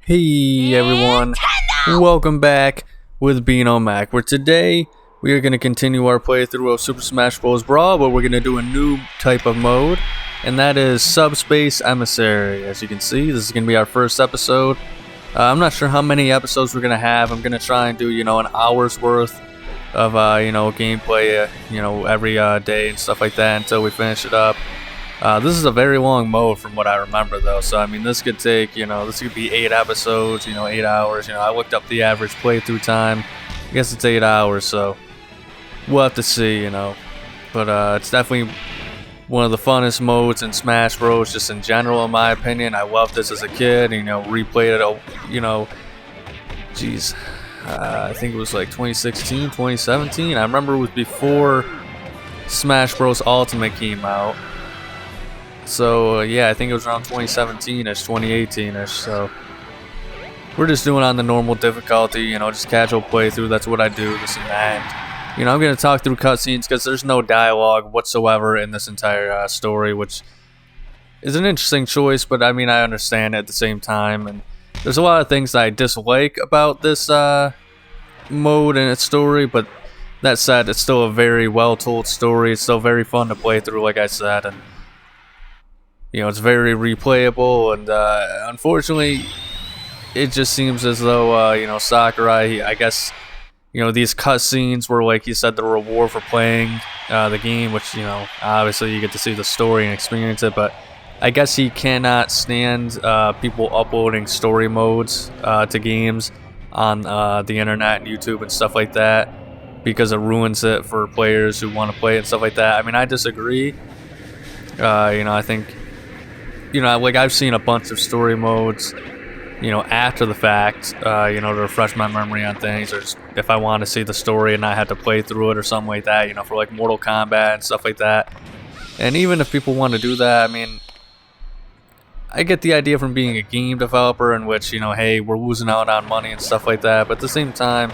Hey everyone, welcome back with Beano Mac, where today we are going to continue our playthrough of Super Smash Bros. Brawl, but we're going to do a new type of mode, and that is Subspace Emissary. As you can see, this is going to be our first episode. I'm not sure how many episodes we're going to have. I'm going to try and do, an hour's worth of, gameplay, every day and stuff like that until we finish it up. This is a very long mode from what I remember though, so I mean this could take, this could be 8 episodes, 8 hours, I looked up the average playthrough time, I guess it's 8 hours, so we'll have to see, but it's definitely one of the funnest modes in Smash Bros, just in general in my opinion. I loved this as a kid, replayed it, I think it was like 2016, 2017, I remember it was before Smash Bros Ultimate came out. So yeah, I think it was around 2017-ish, 2018-ish, so we're just doing on the normal difficulty, just casual playthrough. That's what I do, this and that. And, I'm going to talk through cutscenes because there's no dialogue whatsoever in this entire story, which is an interesting choice, but I mean, I understand it at the same time, and there's a lot of things that I dislike about this mode and its story, but that said, it's still a very well-told story. It's still very fun to play through, like I said, and it's very replayable, and unfortunately, it just seems as though, Sakurai, I guess, these cutscenes were, like he said, the reward for playing the game, which, obviously you get to see the story and experience it, but I guess he cannot stand people uploading story modes to games on the internet and YouTube and stuff like that, because it ruins it for players who want to play it and stuff like that. I mean, I disagree. I think... like I've seen a bunch of story modes, after the fact, to refresh my memory on things, or just if I want to see the story and not have to play through it or something like that, for like Mortal Kombat and stuff like that. And even if people want to do that, I mean, I get the idea from being a game developer in which, hey, we're losing out on money and stuff like that, but at the same time,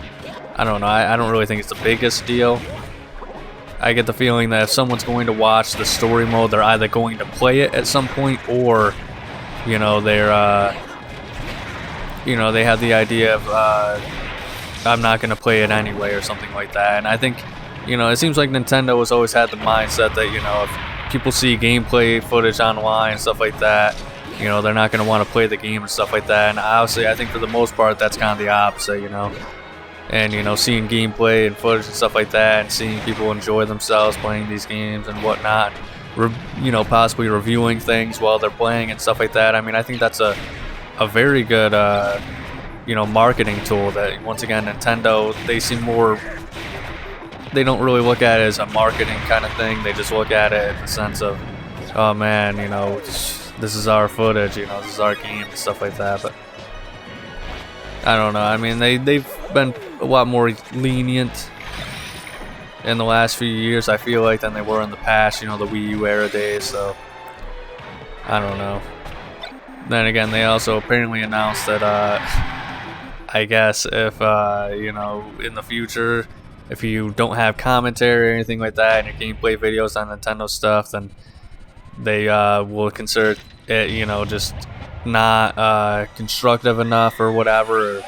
I don't know, I don't really think it's the biggest deal. I get the feeling that if someone's going to watch the story mode, they're either going to play it at some point, or, they're, they have the idea of, I'm not going to play it anyway, or something like that. And I think, it seems like Nintendo has always had the mindset that, if people see gameplay footage online and stuff like that, they're not going to want to play the game and stuff like that. And obviously, I think for the most part, that's kind of the opposite, and seeing gameplay and footage and stuff like that, and seeing people enjoy themselves playing these games and whatnot, possibly reviewing things while they're playing and stuff like that. I mean, I think that's a very good marketing tool that, once again, Nintendo, they don't really look at it as a marketing kind of thing. They just look at it in the sense of, oh man, this is our footage, this is our game and stuff like that. But I don't know. I mean, they've been a lot more lenient in the last few years, I feel like, than they were in the past, the Wii U era days, so I don't know. Then again, they also apparently announced that, I guess if, in the future, if you don't have commentary or anything like that in your gameplay videos on Nintendo stuff, then they will consider it, just not constructive enough or whatever, or,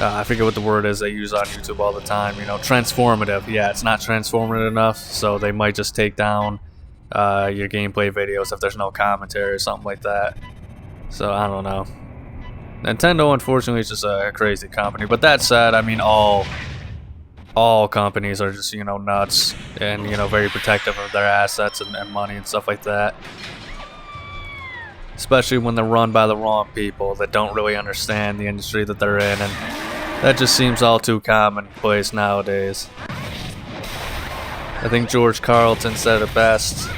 I forget what the word is they use on YouTube all the time, transformative. Yeah, it's not transformative enough, so they might just take down your gameplay videos if there's no commentary or something like that. So I don't know. Nintendo, unfortunately, is just a crazy company. But that said, I mean, all companies are just, nuts and, very protective of their assets and money and stuff like that. Especially when they're run by the wrong people that don't really understand the industry that they're in, and that just seems all too commonplace nowadays. I think George Carlton said it best,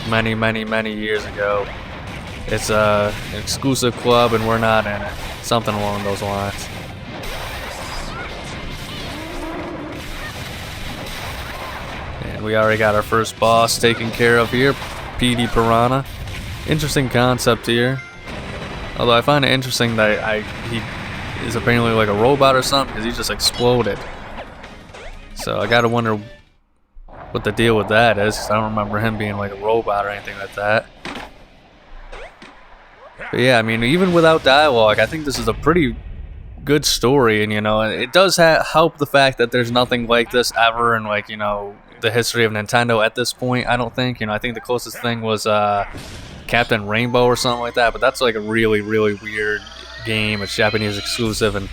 many, many, many years ago. It's an exclusive club and we're not in it. Something along those lines. And we already got our first boss taken care of here, PD Piranha. Interesting concept here. Although I find it interesting that he is apparently like a robot or something, because he just exploded. So I gotta wonder what the deal with that is, because I don't remember him being like a robot or anything like that. But yeah, I mean, even without dialogue, I think this is a pretty good story, and you know, it does help the fact that there's nothing like this ever in, like, you know, the history of Nintendo at this point. I don't think, you know, I think the closest thing was Captain Rainbow or something like that, but that's like a really, really weird game. It's Japanese exclusive, and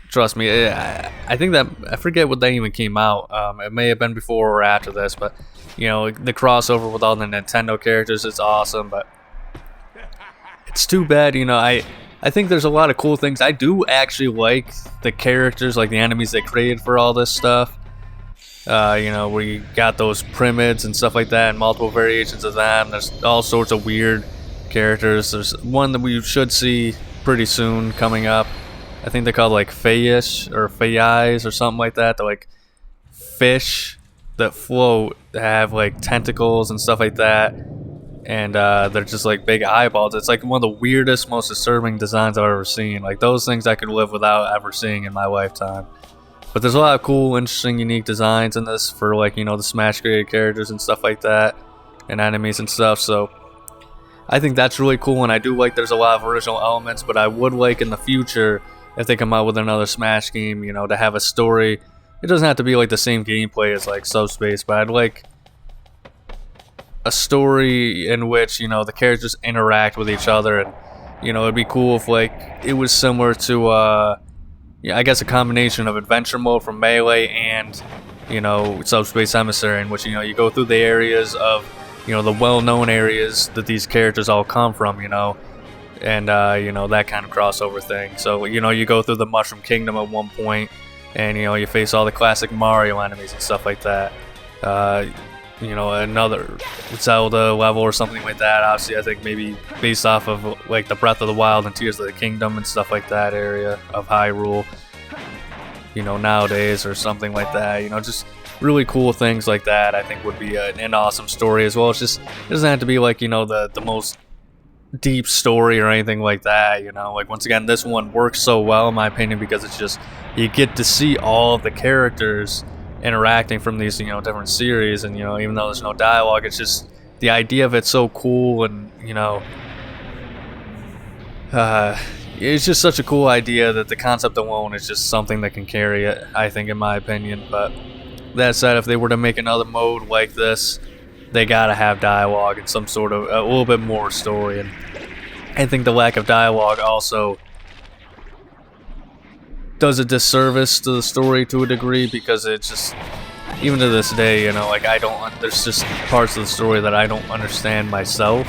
trust me, I think that, I forget what they even came out. It may have been before or after this, but you know, the crossover with all the Nintendo characters is awesome. But it's too bad, you know, I think there's a lot of cool things. I do actually like the characters, like the enemies they created for all this stuff. You know, where you got those Primids and stuff like that, and multiple variations of them. There's all sorts of weird characters. There's one that we should see pretty soon coming up. I think they're called like Fayish or Fayeyes or something like that. They're like fish that float, that have like tentacles and stuff like that. And they're just like big eyeballs. It's like one of the weirdest, most disturbing designs I've ever seen. Like those things I could live without ever seeing in my lifetime. But there's a lot of cool, interesting, unique designs in this for, like, you know, the Smash created characters and stuff like that, and enemies and stuff. So I think that's really cool, and I do like there's a lot of original elements. But I would like in the future, if they come out with another Smash game, you know, to have a story. It doesn't have to be like the same gameplay as like Subspace, but I'd like a story in which, you know, the characters interact with each other. And you know, it'd be cool if like it was similar to yeah, I guess a combination of adventure mode from Melee and, you know, Subspace Emissary, in which, you know, you go through the areas of, you know, the well-known areas that these characters all come from, you know, and you know, that kind of crossover thing. So, you know, you go through the Mushroom Kingdom at one point, and you know, you face all the classic Mario enemies and stuff like that. You know, another Zelda level or something like that. Obviously, I think maybe based off of like the Breath of the Wild and Tears of the Kingdom and stuff like that area of Hyrule. You know, nowadays or something like that. You know, just really cool things like that. I think would be an awesome story as well. It's just, it doesn't have to be like, you know, the most deep story or anything like that. You know, like once again, this one works so well in my opinion because it's just, you get to see all of the characters interacting from these, you know, different series, and you know, even though there's no dialogue, it's just the idea of it's so cool, and you know, it's just such a cool idea that the concept alone is just something that can carry it, I think, in my opinion. But that said, if they were to make another mode like this, they gotta have dialogue and some sort of a little bit more story, and I think the lack of dialogue also does a disservice to the story to a degree, because it's just, even to this day, you know, like there's just parts of the story that I don't understand myself.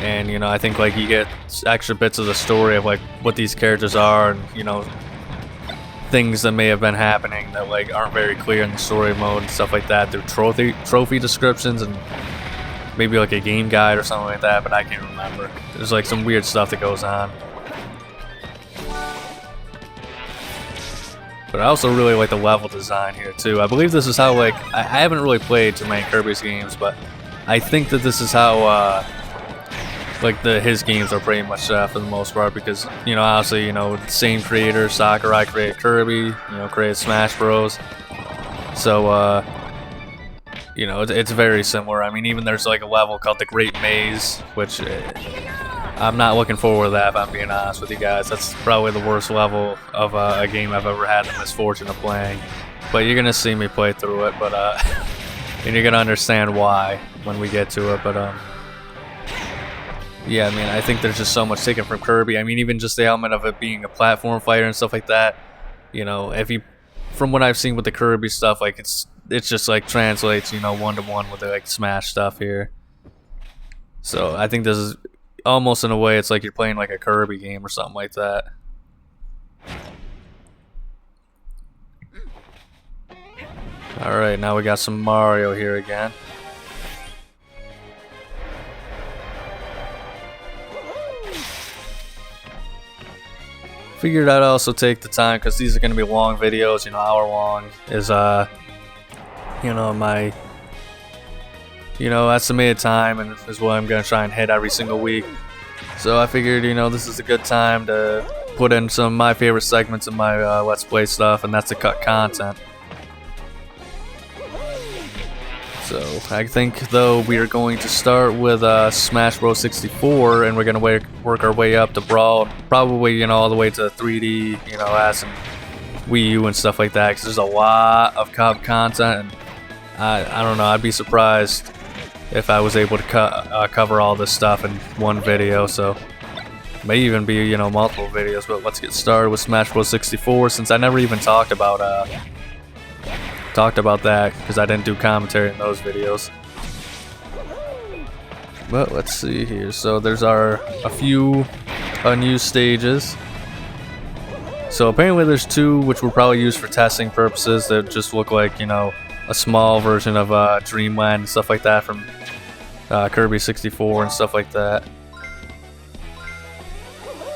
And you know, I think like you get extra bits of the story of like what these characters are, and you know, things that may have been happening that like aren't very clear in the story mode and stuff like that, through trophy descriptions and maybe like a game guide or something like that, but I can't remember. There's like some weird stuff that goes on. But I also really like the level design here too. I believe this is how, like, I haven't really played too many Kirby's games, but I think that this is how like his games are pretty much for the most part, because you know, obviously, you know, the same creator, Sakurai, created Kirby, you know, created Smash Bros. So you know, it's very similar. I mean, even there's like a level called the Great Maze, which I'm not looking forward to that, if I'm being honest with you guys. That's probably the worst level of a game I've ever had the misfortune of playing. But you're gonna see me play through it, but and you're gonna understand why when we get to it. But yeah, I mean, I think there's just so much taken from Kirby. I mean, even just the element of it being a platform fighter and stuff like that. You know, if you, from what I've seen with the Kirby stuff, like it's just like translates, you know, one-to-one with the like Smash stuff here. So I think this is almost, in a way, it's like you're playing like a Kirby game or something like that. Alright, now we got some Mario here again. Figured I'd also take the time, because these are going to be long videos, you know, hour long, is you know, my, you know, estimated time, and is what I'm going to try and hit every single week. So I figured, you know, this is a good time to put in some of my favorite segments of my Let's Play stuff, and that's to cut content. So I think though we are going to start with Smash Bros 64, and we're gonna work our way up to Brawl, probably all the way to 3D, S and Wii U and stuff like that. Because there's a lot of content, and I don't know. I'd be surprised if I was able to cover all this stuff in one video. So may even be multiple videos. But let's get started with Smash Bros 64, since I never even talked about that because I didn't do commentary in those videos. But let's see here. So there's a few unused stages. So apparently there's two which we'll probably use for testing purposes that just look like a small version of Dreamland and stuff like that from Kirby 64 and stuff like that.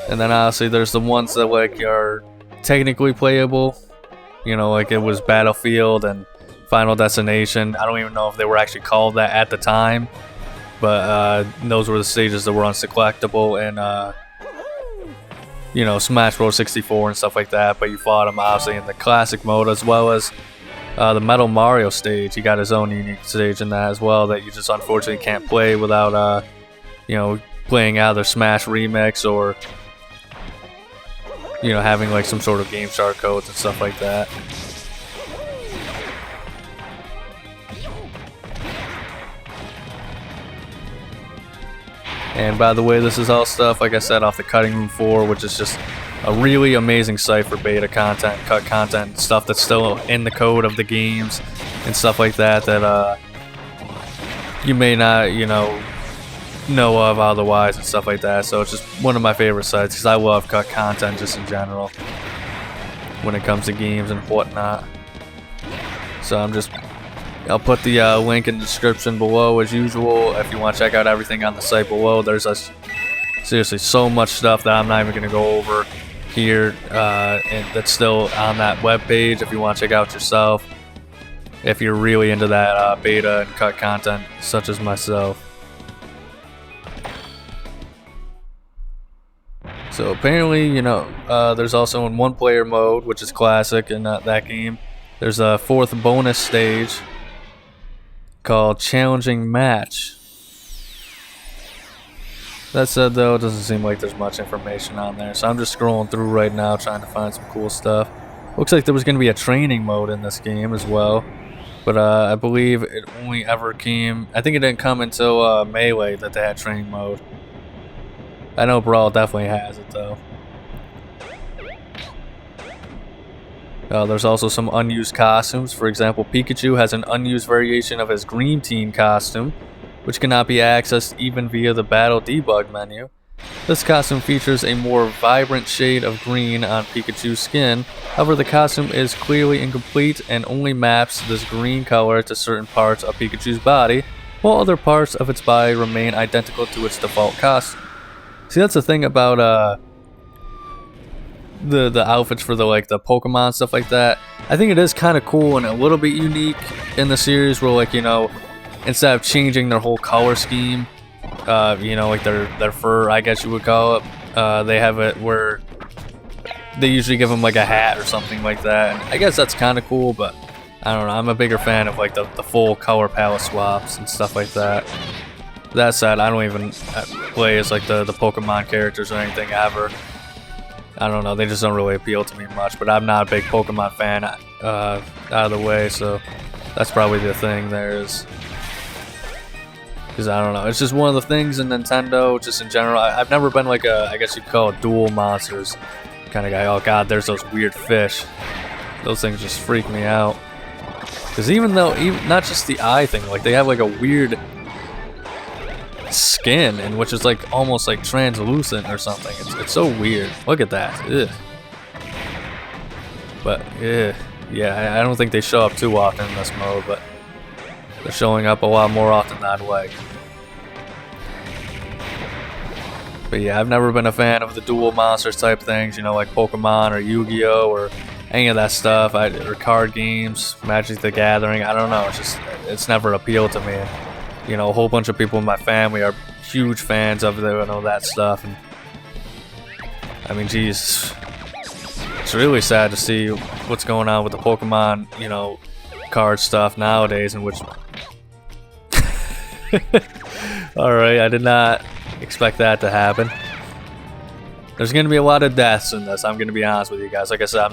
And then obviously there's the ones that are technically playable. Like it was Battlefield and Final Destination. I don't even know if they were actually called that at the time, but those were the stages that were unselectable in Smash Bros 64 and stuff like that. But you fought him obviously in the classic mode, as well as the Metal Mario stage. He got his own unique stage in that as well that you just unfortunately can't play without playing either Smash Remix or having like some sort of Game Shark codes and stuff like that. And by the way, this is all stuff, like I said, off the Cutting Room 4, which is just a really amazing site for beta content, cut content, stuff that's still in the code of the games and stuff like that that you may not, know of otherwise and stuff like that. So it's just one of my favorite sites because I love cut content just in general when it comes to games and whatnot. So I'll put the link in the description below as usual if you want to check out everything on the site below. There's seriously so much stuff that I'm not even going to go over here and that's still on that web page if you want to check out yourself, if you're really into that beta and cut content such as myself. So apparently, there's also in one-player mode, which is classic in that game. There's a fourth bonus stage called Challenging Match. That said, though, it doesn't seem like there's much information on there. So I'm just scrolling through right now trying to find some cool stuff. Looks like there was going to be a training mode in this game as well. But I believe it only ever came... I think it didn't come until Melee that they had training mode. I know Brawl definitely has it though. There's also some unused costumes. For example, Pikachu has an unused variation of his Green Teen costume, which cannot be accessed even via the Battle Debug menu. This costume features a more vibrant shade of green on Pikachu's skin. However, the costume is clearly incomplete and only maps this green color to certain parts of Pikachu's body, while other parts of its body remain identical to its default costume. See, that's the thing about the outfits for the Pokemon stuff like that. I think it is kind of cool and a little bit unique in the series where instead of changing their whole color scheme, their fur, I guess you would call it, they have it where they usually give them like a hat or something like that. And I guess that's kind of cool, but I don't know. I'm a bigger fan of the full color palette swaps and stuff like that. That said, I don't even play as the Pokemon characters or anything ever. I don't know, they just don't really appeal to me much, but I'm not a big Pokemon fan out of the way, so that's probably the thing there is. Because I don't know, it's just one of the things in Nintendo, just in general. I've never been I guess you'd call it dual monsters kind of guy. Oh god, there's those weird fish. Those things just freak me out. Because even not just the eye thing, they have a weird skin, and which is almost translucent or something. It's so weird. Look at that. Ugh. But yeah, I don't think they show up too often in this mode, but they're showing up a lot more often than I'd like. But yeah, I've never been a fan of the dual monsters type things, like Pokemon or Yu-Gi-Oh or any of that stuff. Or card games, Magic the Gathering. I don't know. It's never appealed to me. A whole bunch of people in my family are huge fans of that stuff, and I mean, geez, it's really sad to see what's going on with the Pokemon, card stuff nowadays, in which Alright, I did not expect that to happen. There's gonna be a lot of deaths in this, I'm gonna be honest with you guys. Like I said,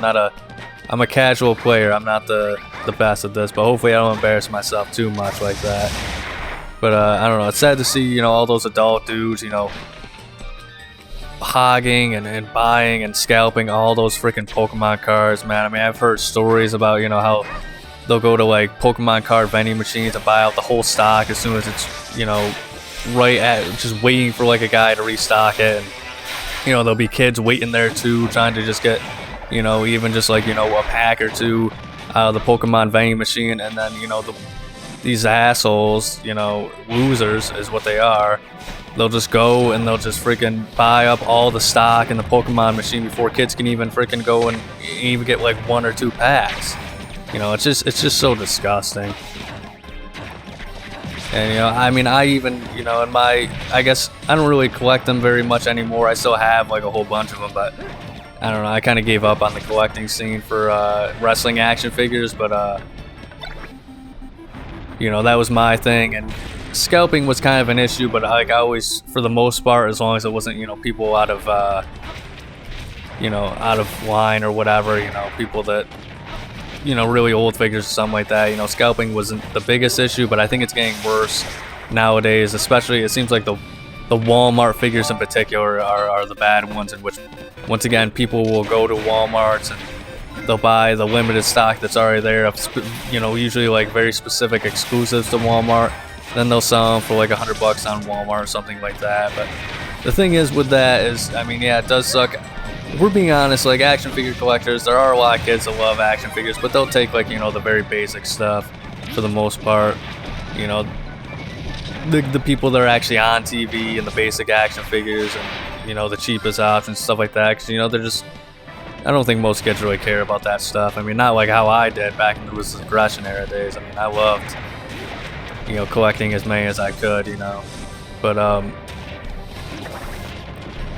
I'm a casual player, I'm not the best at this, but hopefully I don't embarrass myself too much like that. But I don't know, it's sad to see, you know, all those adult dudes, you know, hogging and buying and scalping all those freaking Pokemon cards, man. I mean, I've heard stories about, you know, how they'll go to like Pokemon card vending machines and buy out the whole stock as soon as it's, you know, right at just waiting for like a guy to restock it. And, you know, there'll be kids waiting there too, trying to just get, you know, even just like, you know, a pack or two out of the Pokemon vending machine. And then, you know, these assholes, you know, losers is what they are. They'll just go and they'll just freaking buy up all the stock in the Pokemon machine before kids can even freaking go and even get like 1 or 2 packs. You know, it's just so disgusting. And, you know, I mean, I even, you know, I guess I don't really collect them very much anymore. I still have like a whole bunch of them, but I don't know, I kind of gave up on the collecting scene for wrestling action figures, but you know, that was my thing. And scalping was kind of an issue, but like I always, for the most part, as long as it wasn't, you know, people out of you know, out of line or whatever, you know, people that, you know, really old figures or something like that, you know, scalping wasn't the biggest issue. But I think it's getting worse nowadays, especially it seems like the Walmart figures in particular are the bad ones, in which once again people will go to Walmarts and they'll buy the limited stock that's already there of, you know, usually like very specific exclusives to Walmart. Then they'll sell them for like $100 on Walmart or something like that. But the thing is with that is, I mean, yeah, it does suck. If we're being honest, like action figure collectors, there are a lot of kids that love action figures, but they'll take like, you know, the very basic stuff for the most part. You know, the people that are actually on TV and the basic action figures and, you know, the cheapest options, stuff like that. Because, you know, they're just, I don't think most kids really care about that stuff. I mean, not like how I did back in the aggression era days. I mean, I loved, you know, collecting as many as I could, you know. But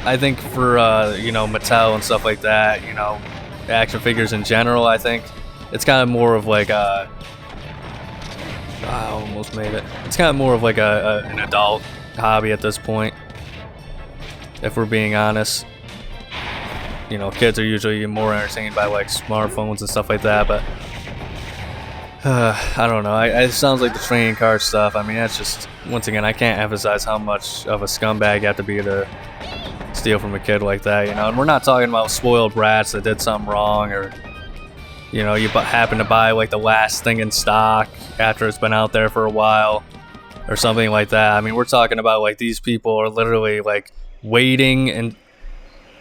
I think for you know, Mattel and stuff like that, you know, action figures in general, I think it's kind of more of like I almost made it. It's kind of more of like an adult hobby at this point, if we're being honest. You know, kids are usually more entertained by like smartphones and stuff like that, but I don't know. It sounds like the trading card stuff. I mean, that's just, once again, I can't emphasize how much of a scumbag you have to be to steal from a kid like that, you know. And we're not talking about spoiled brats that did something wrong, or, you know, you happen to buy like the last thing in stock after it's been out there for a while or something like that. I mean, we're talking about like these people are literally like waiting and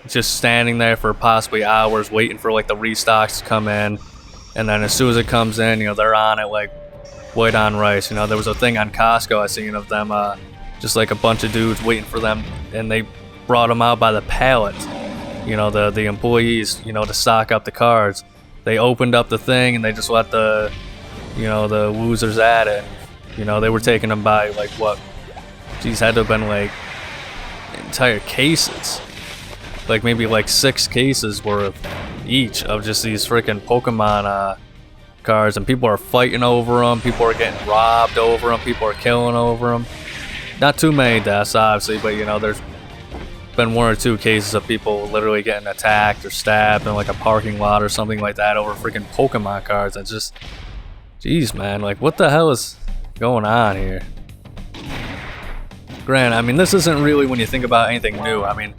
just standing there for possibly hours waiting for like the restocks to come in. And then as soon as it comes in, you know, they're on it like white on rice. You know, there was a thing on Costco I seen of them, just like a bunch of dudes waiting for them, and they brought them out by the pallet. You know, the employees, you know, to stock up the cards. They opened up the thing and they just let the, you know, the losers at it. You know, they were taking them by like what? Geez, had to have been like entire cases. Like maybe like 6 cases worth each of just these freaking Pokemon cards, and people are fighting over them, people are getting robbed over them, people are killing over them. Not too many deaths obviously, but you know, there's been 1 or 2 cases of people literally getting attacked or stabbed in like a parking lot or something like that over freaking Pokemon cards. It's just, jeez man, like what the hell is going on here? Granted, I mean, this isn't really, when you think about anything new, I mean,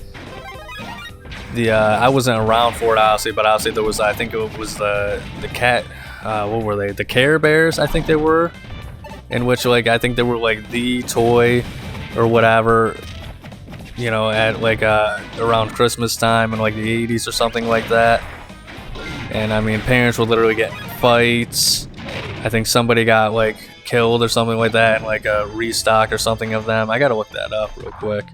I wasn't around for it obviously, but obviously there was, I think it was the cat, what were they, the Care Bears, I think they were, in which like I think they were like the toy or whatever, you know, at like around Christmas time in like the 80s or something like that. And I mean, parents would literally get in fights. I think somebody got like killed or something like that, and like a restock or something of them. I gotta look that up real quick.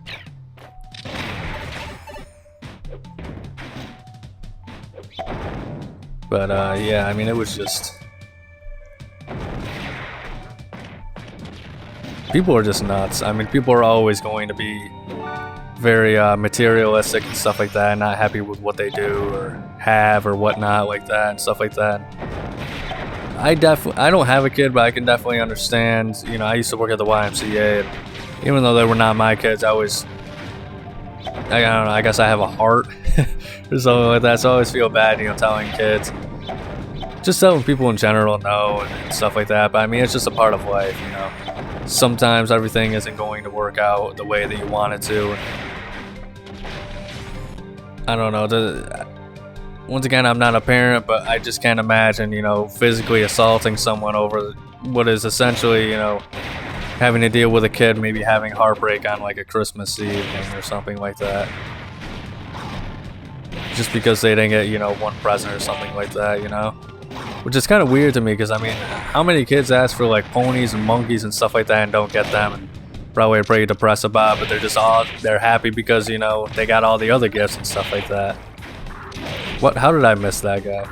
But yeah, I mean, it was just, people are just nuts. I mean, people are always going to be very materialistic and stuff like that, not happy with what they do or have or whatnot like that and stuff like that. I don't have a kid, but I can definitely understand. You know, I used to work at the YMCA, and even though they were not my kids, I don't know, I guess I have a heart or something like that, so I always feel bad, you know, telling kids. Just telling people in general no and stuff like that, but I mean, it's just a part of life, you know. Sometimes everything isn't going to work out the way that you want it to. I don't know. Once again, I'm not a parent, but I just can't imagine, you know, physically assaulting someone over what is essentially, you know, having to deal with a kid maybe having heartbreak on like a Christmas Eve or something like that. Just because they didn't get, you know, one present or something like that, you know. Which is kind of weird to me, because I mean, how many kids ask for like ponies and monkeys and stuff like that and don't get them, and probably are pretty depressed about it, but they're happy because, you know, they got all the other gifts and stuff like that. How did I miss that guy?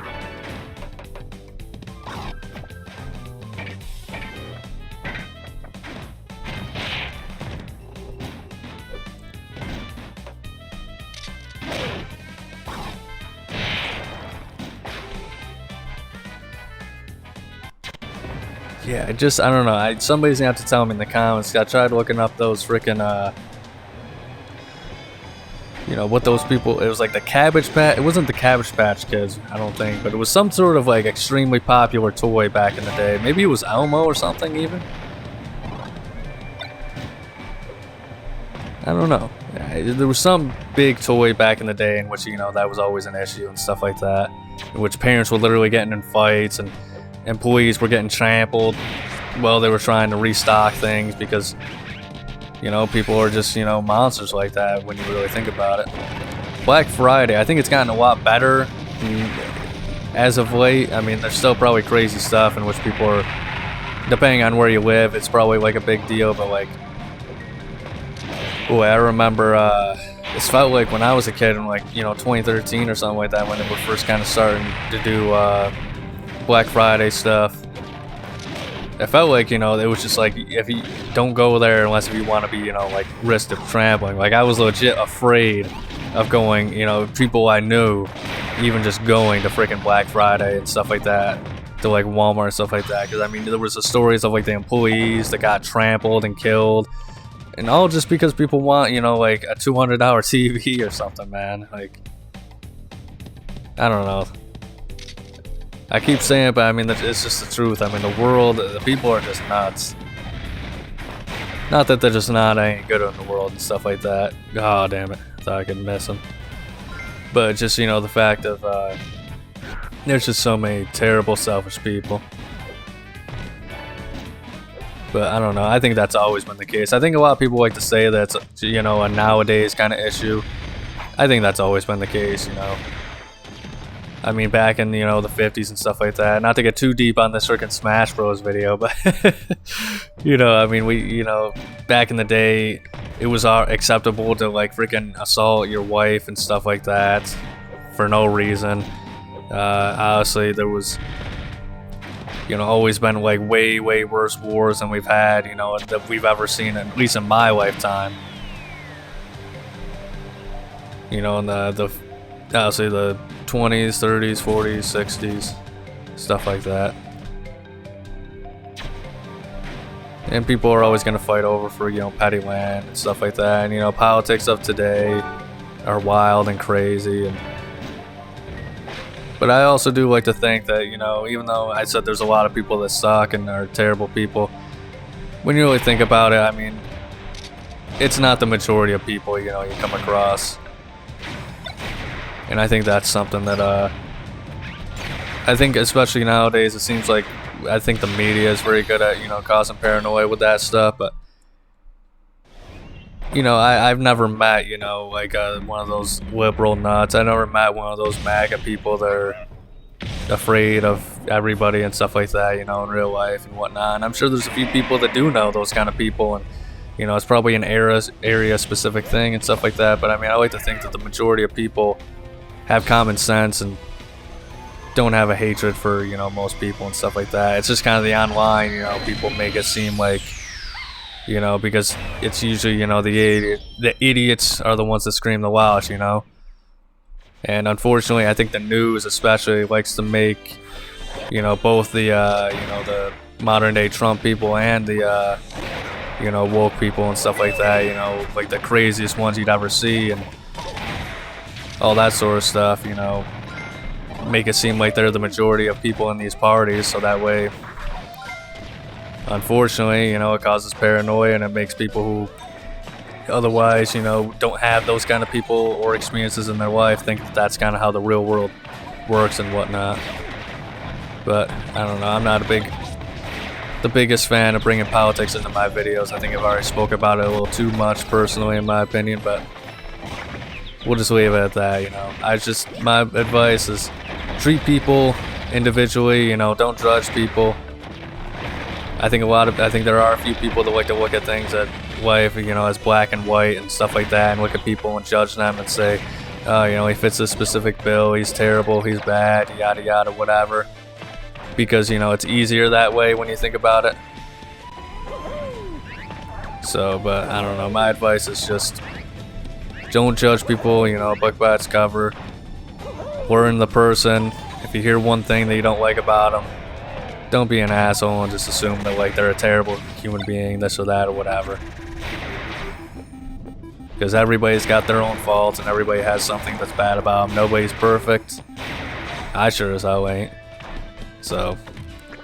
Yeah, I don't know. Somebody's gonna have to tell me in the comments. I tried looking up those freaking, you know, what those people, it was like the Cabbage Patch, it wasn't the Cabbage Patch Kids, I don't think, but it was some sort of like extremely popular toy back in the day. Maybe it was Elmo or something even. I don't know. There was some big toy back in the day in which, you know, that was always an issue and stuff like that, in which parents were literally getting in fights and employees were getting trampled while they were trying to restock things, because, you know, people are just, you know, monsters like that when you really think about it. Black Friday, I think it's gotten a lot better as of late. I mean, there's still probably crazy stuff in which people are, depending on where you live, it's probably like a big deal, but like, boy, I remember this felt like when I was a kid in like, you know, 2013 or something like that, when they were first kind of starting to do Black Friday stuff. It felt like, you know, it was just like, if you don't go there unless if you want to be, you know, like risk of trampling. Like, I was legit afraid of going, you know, people I knew, even just going to freaking Black Friday and stuff like that, to like Walmart and stuff like that. Because I mean, there was the stories of like the employees that got trampled and killed, and all just because people want, you know, like a $200 TV or something, man. Like, I don't know. I keep saying it, but I mean, it's just the truth. I mean, the world, the people are just nuts. Not that they're just not any good in the world and stuff like that. Oh, damn it. I thought I could miss them. But just, you know, the fact of, there's just so many terrible, selfish people. But I don't know. I think that's always been the case. I think a lot of people like to say that's, you know, a nowadays kind of issue. I think that's always been the case, you know. I mean, back in, you know, the 50s and stuff like that. Not to get too deep on this freaking Smash Bros video, but, you know, I mean, you know, back in the day, it was acceptable to, like, freaking assault your wife and stuff like that for no reason. Honestly, there was, you know, always been, like, way, way worse wars than we've had, you know, that we've ever seen, at least in my lifetime. You know, in honestly, the 20s, 30s, 40s, 60s, stuff like that. And people are always going to fight over for, you know, petty land and stuff like that. And, you know, politics of today are wild and crazy. But I also do like to think that, you know, even though I said there's a lot of people that suck and are terrible people, when you really think about it, I mean, it's not the majority of people, you know, you come across. And I think that's something that, I think especially nowadays, it seems like, I think the media is very good at, you know, causing paranoia with that stuff, but, you know, I've never met, you know, like, one of those liberal nuts. I never met one of those MAGA people that are afraid of everybody and stuff like that, you know, in real life and whatnot. And I'm sure there's a few people that do know those kind of people, and, you know, it's probably an area-specific thing and stuff like that, but I mean, I like to think that the majority of people have common sense and don't have a hatred for, you know, most people and stuff like that. It's just kind of the online, you know, people make it seem like, you know, because it's usually, you know, the idiots are the ones that scream the loudest, you know. And unfortunately, I think the news especially likes to make you know, both the you know, the modern day Trump people and the you know, woke people and stuff like that. You know, like the craziest ones you'd ever see and all that sort of stuff. You know, make it seem like they're the majority of people in these parties, so that way, unfortunately, you know, it causes paranoia and it makes people who otherwise, you know, don't have those kind of people or experiences in their life think that that's kind of how the real world works and whatnot. But I don't know, I'm not the biggest fan of bringing politics into my videos. I think I've already spoke about it a little too much personally, in my opinion, but we'll just leave it at that. You know, my advice is treat people individually. You know, don't judge people. I think there are a few people that like to look at things at life, you know, as black and white and stuff like that, and look at people and judge them and say, you know, he fits a specific bill, he's terrible, he's bad, yada yada, whatever. Because, you know, it's easier that way when you think about it. So, but I don't know, my advice is just don't judge people, you know, a book by its cover. Learn the person. If you hear one thing that you don't like about them, don't be an asshole and just assume that, like, they're a terrible human being, this or that or whatever. Because everybody's got their own faults and everybody has something that's bad about them. Nobody's perfect. I sure as hell ain't. So,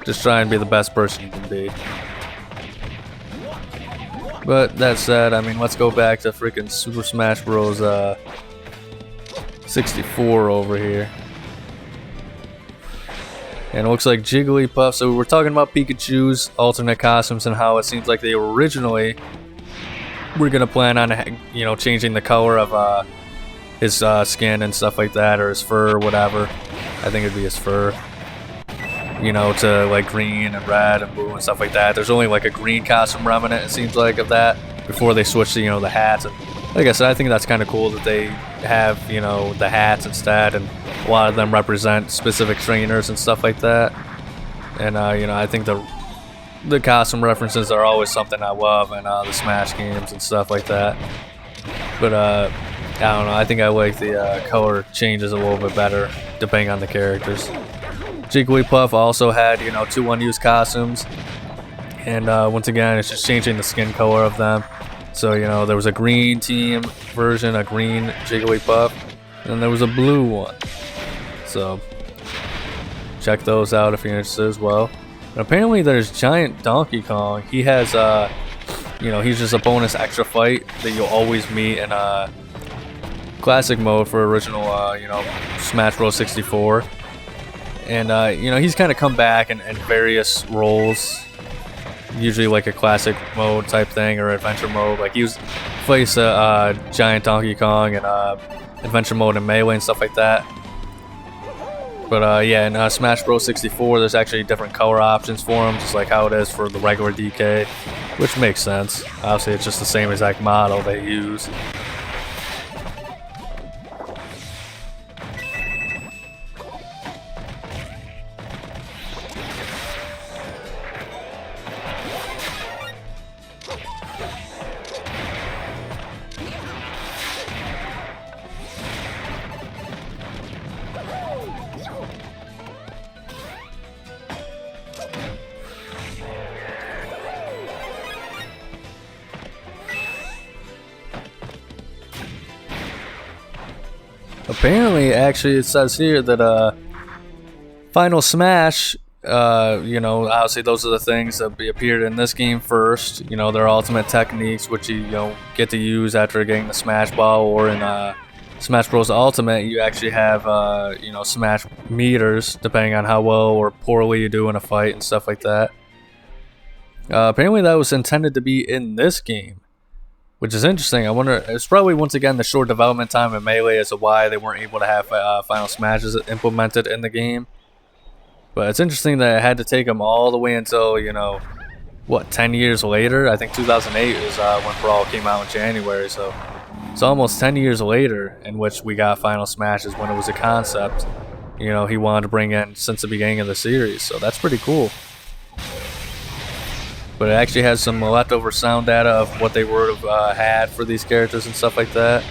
just try and be the best person you can be. But that said, I mean, let's go back to freaking Super Smash Bros. 64 over here. And it looks like Jigglypuff. So we're talking about Pikachu's alternate costumes and how it seems like they originally were gonna plan on, you know, changing the color of his skin and stuff like that, or his fur, or whatever. I think it'd be his fur. You know, to like green and red and blue and stuff like that. There's only like a green costume remnant, it seems like, of that before they switched to, you know, the hats. And like I said, I think that's kind of cool that they have, you know, the hats instead, and a lot of them represent specific trainers and stuff like that. And you know, I think the costume references are always something I love in the Smash games and stuff like that. But I don't know, I think I like the color changes a little bit better depending on the characters. Jigglypuff also had, you know, 2 unused costumes, and once again, it's just changing the skin color of them. So, you know, there was a green team version, a green Jigglypuff, and there was a blue one. So, check those out if you're interested as well. And apparently there's Giant Donkey Kong. He has, you know, he's just a bonus extra fight that you'll always meet in classic mode for original, you know, Smash Bros. 64. And, you know, he's kind of come back in various roles. Usually like a classic mode type thing or adventure mode. Like he was faced Giant Donkey Kong and adventure mode and Melee and stuff like that. But yeah, in Smash Bros. 64, there's actually different color options for him, just like how it is for the regular DK, which makes sense. Obviously, it's just the same exact model they use. Apparently, actually, it says here that Final Smash, you know, obviously those are the things that appeared in this game first. You know, their ultimate techniques, which you know, get to use after getting the Smash Ball, or in Smash Bros. Ultimate, you actually have, you know, Smash meters, depending on how well or poorly you do in a fight and stuff like that. Apparently that was intended to be in this game, which is interesting. I wonder, it's probably once again the short development time in Melee as to why they weren't able to have Final Smashes implemented in the game. But it's interesting that it had to take them all the way until, you know, what, 10 years later? I think 2008 is when Brawl came out in January, so it's almost 10 years later in which we got Final Smashes, when it was a concept, you know, he wanted to bring in since the beginning of the series, so that's pretty cool. But it actually has some leftover sound data of what they would have had for these characters and stuff like that.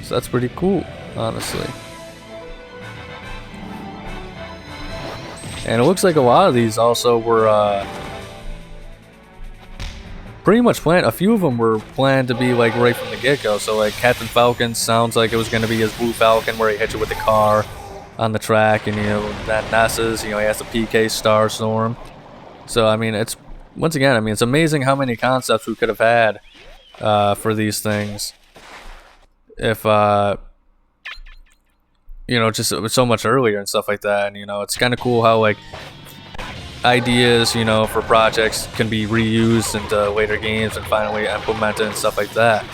So that's pretty cool. honestly. And it looks like a lot of these also were pretty much planned. A few of them were planned to be like right from the get-go. So like Captain Falcon sounds like it was going to be his Blue Falcon where he hit you with the car on the track, and you know that Ness's, you know, he has the PK Star Storm. So I mean, it's once again, I mean, it's amazing how many concepts we could have had for these things if you know, just so much earlier and stuff like that. And you know, it's kind of cool how like ideas, you know, for projects can be reused into later games and finally implemented and stuff like that.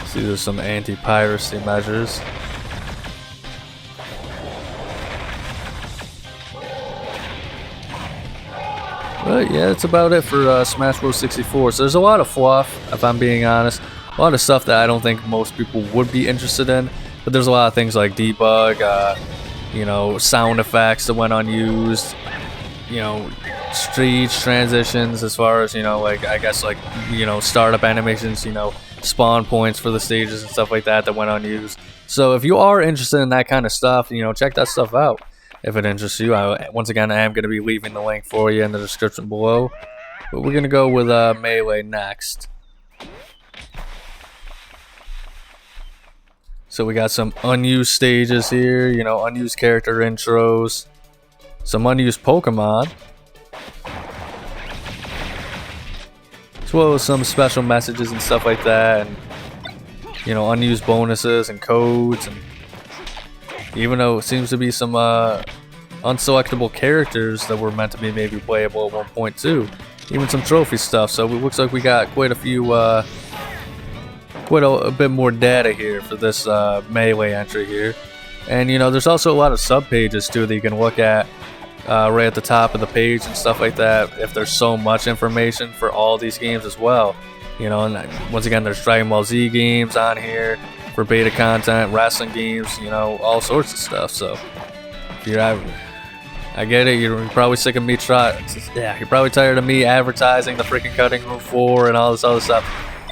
See, there's some anti-piracy measures. But yeah, that's about it for Smash Bros. 64. So there's a lot of fluff, if I'm being honest. A lot of stuff that I don't think most people would be interested in. But there's a lot of things like debug, you know, sound effects that went unused. You know, stage transitions as far as, you know, like, I guess, like, you know, startup animations, you know, spawn points for the stages and stuff like that went unused. So if you are interested in that kind of stuff, you know, check that stuff out. If it interests you, once again, I am going to be leaving the link for you in the description below. But we're going to go with Melee next. So we got some unused stages here, you know, unused character intros, some unused Pokemon, as well as some special messages and stuff like that, and you know, unused bonuses and codes, and even though it seems to be some unselectable characters that were meant to be maybe playable at 1.2, even some trophy stuff. So it looks like we got quite a few, quite a bit more data here for this Melee entry here. And you know, there's also a lot of sub pages too that you can look at right at the top of the page and stuff like that, if there's so much information for all these games as well. You know, and once again, there's Dragon Ball Z games on here for beta content, wrestling games, you know, all sorts of stuff. So if you're, I get it, you're probably sick of me you're probably tired of me advertising the freaking cutting room floor and all this other stuff.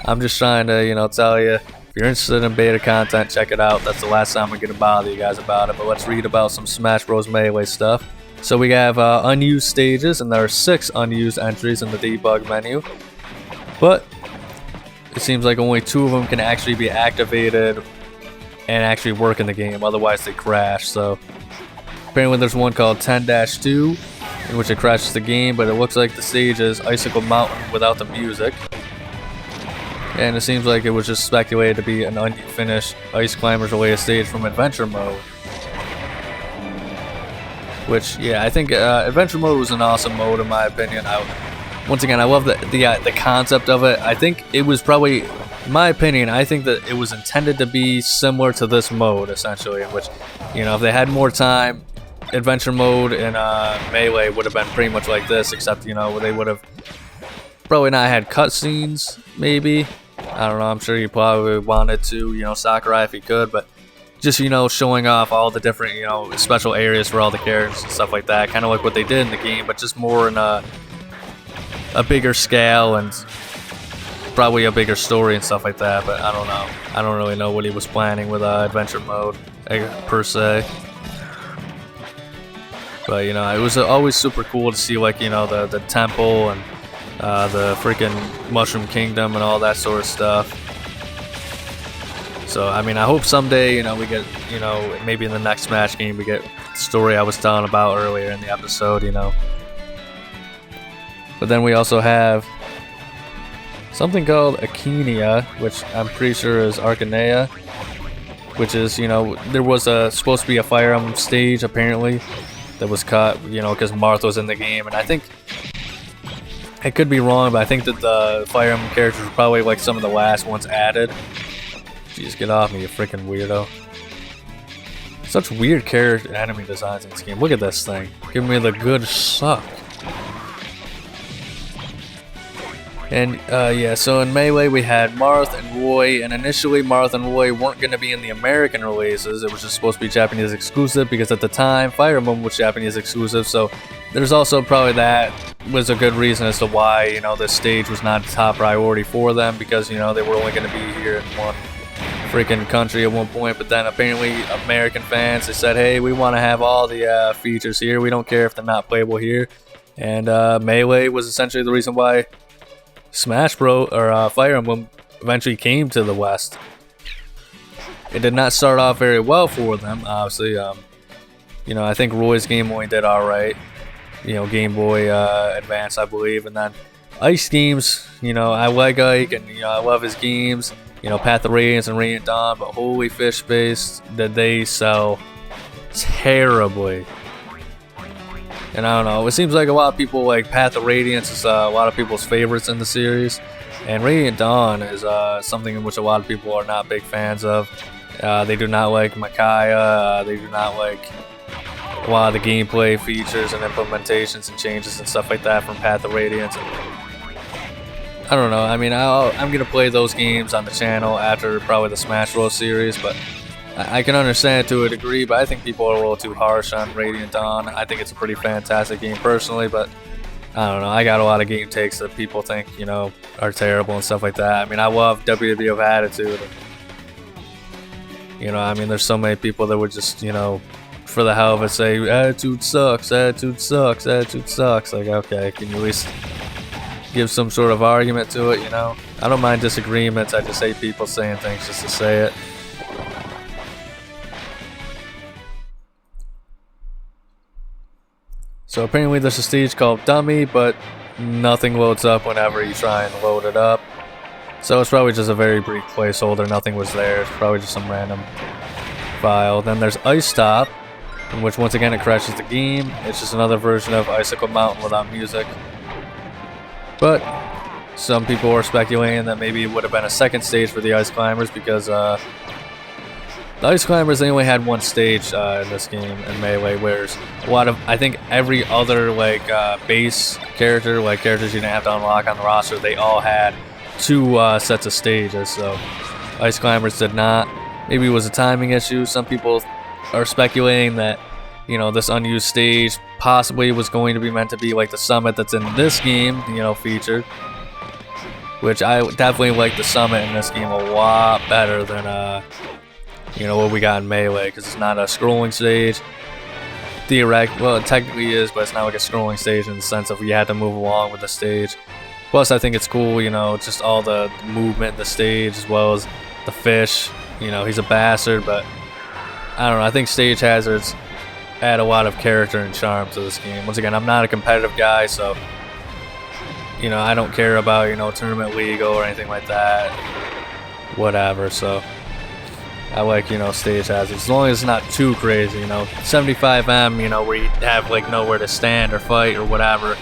I'm just trying to, you know, tell you, if you're interested in beta content, check it out. That's the last time I'm gonna bother you guys about it. But let's read about some Smash Bros. Melee stuff. So we have unused stages, and there are 6 unused entries in the debug menu. But it seems like only 2 of them can actually be activated and actually work in the game, otherwise they crash. So apparently there's one called 10-2 in which it crashes the game, but it looks like the stage is Icicle Mountain without the music. And it seems like it was just speculated to be an unfinished Ice Climbers related stage from Adventure Mode. Which, yeah, I think Adventure Mode was an awesome mode in my opinion. Once again, I love the concept of it. I think it was probably, in my opinion, I think that it was intended to be similar to this mode, essentially, in which, you know, if they had more time, Adventure Mode and Melee would have been pretty much like this, except, you know, they would have probably not had cutscenes, maybe. I don't know, I'm sure you probably wanted to, you know, Sakurai if he could, but just, you know, showing off all the different, you know, special areas for all the characters and stuff like that, kind of like what they did in the game, but just more in a bigger scale and probably a bigger story and stuff like that. But I don't know, I don't really know what he was planning with Adventure Mode per se. But you know, it was always super cool to see, like, you know, the temple and the freaking Mushroom Kingdom and all that sort of stuff. So I mean, I hope someday, you know, we get, you know, maybe in the next Smash game we get the story I was telling about earlier in the episode, you know. But then we also have something called Akinia, which I'm pretty sure is Arcanea, which is, you know, there was supposed to be a Fire Emblem stage apparently that was cut, you know, because Marth was in the game, and I think, I could be wrong, but I think that the Fire Emblem characters were probably like some of the last ones added. Jeez, get off me, you freaking weirdo. Such weird character enemy designs in this game. Look at this thing. Give me the good suck. And yeah, so in Melee we had Marth and Roy, and initially Marth and Roy weren't going to be in the American releases. It was just supposed to be Japanese exclusive because at the time Fire Emblem was Japanese exclusive, so there's also probably that was a good reason as to why, you know, this stage was not a top priority for them, because, you know, they were only going to be here in one freaking country at one point. But then apparently American fans, they said, hey, we want to have all the features here, we don't care if they're not playable here. And Melee was essentially the reason why Smash Bros. Or Fire Emblem eventually came to the West. It did not start off very well for them, obviously. You know, I think Roy's Game Boy did alright. You know, Game Boy Advance, I believe. And then Ice games, you know, I like Ike, and, you know, I love his games. You know, Path of Radiance and Radiant Dawn, but holy fish space, did they sell terribly. And I don't know, it seems like a lot of people like Path of Radiance is a lot of people's favorites in the series, and Radiant Dawn is something in which a lot of people are not big fans of. They do not like Micaiah, they do not like a lot of the gameplay features and implementations and changes and stuff like that from Path of Radiance. I don't know, I mean, I'm going to play those games on the channel after probably the Smash Bros. Series, but I can understand it to a degree, but I think people are a little too harsh on Radiant Dawn. I think it's a pretty fantastic game personally, but I don't know, I got a lot of game takes that people think, you know, are terrible and stuff like that. I mean, I love WWF Attitude. You know, I mean, there's so many people that would just, you know, for the hell of it say, Attitude sucks, Attitude sucks, Attitude sucks. Like, okay, can you at least give some sort of argument to it, you know? I don't mind disagreements, I just hate people saying things just to say it. So apparently there's a stage called Dummy, but nothing loads up whenever you try and load it up. So it's probably just a very brief placeholder, nothing was there, it's probably just some random file. Then there's Ice Top, in which once again it crashes the game. It's just another version of Icicle Mountain without music. But some people are speculating that maybe it would have been a second stage for the Ice Climbers, because the Ice Climbers, they only had one stage in this game in Melee, whereas a lot of, I think every other like base character, like characters you didn't have to unlock on the roster, they all had two sets of stages. So Ice Climbers did not. Maybe it was a timing issue. Some people are speculating that, you know, this unused stage possibly was going to be meant to be like the summit that's in this game, you know, featured. Which I definitely like the summit in this game a lot better than, you know, what we got in Melee, because it's not a scrolling stage. Well, it technically is, but it's not like a scrolling stage in the sense of you had to move along with the stage. Plus, I think it's cool, you know, just all the movement in the stage, as well as the fish. You know, he's a bastard, but I don't know, I think stage hazards add a lot of character and charm to this game. Once again, I'm not a competitive guy, so, you know, I don't care about, you know, tournament legal or anything like that. Whatever, so I like, you know, stage hazards, as long as it's not too crazy, you know. 75M, you know, where you have like nowhere to stand or fight or whatever.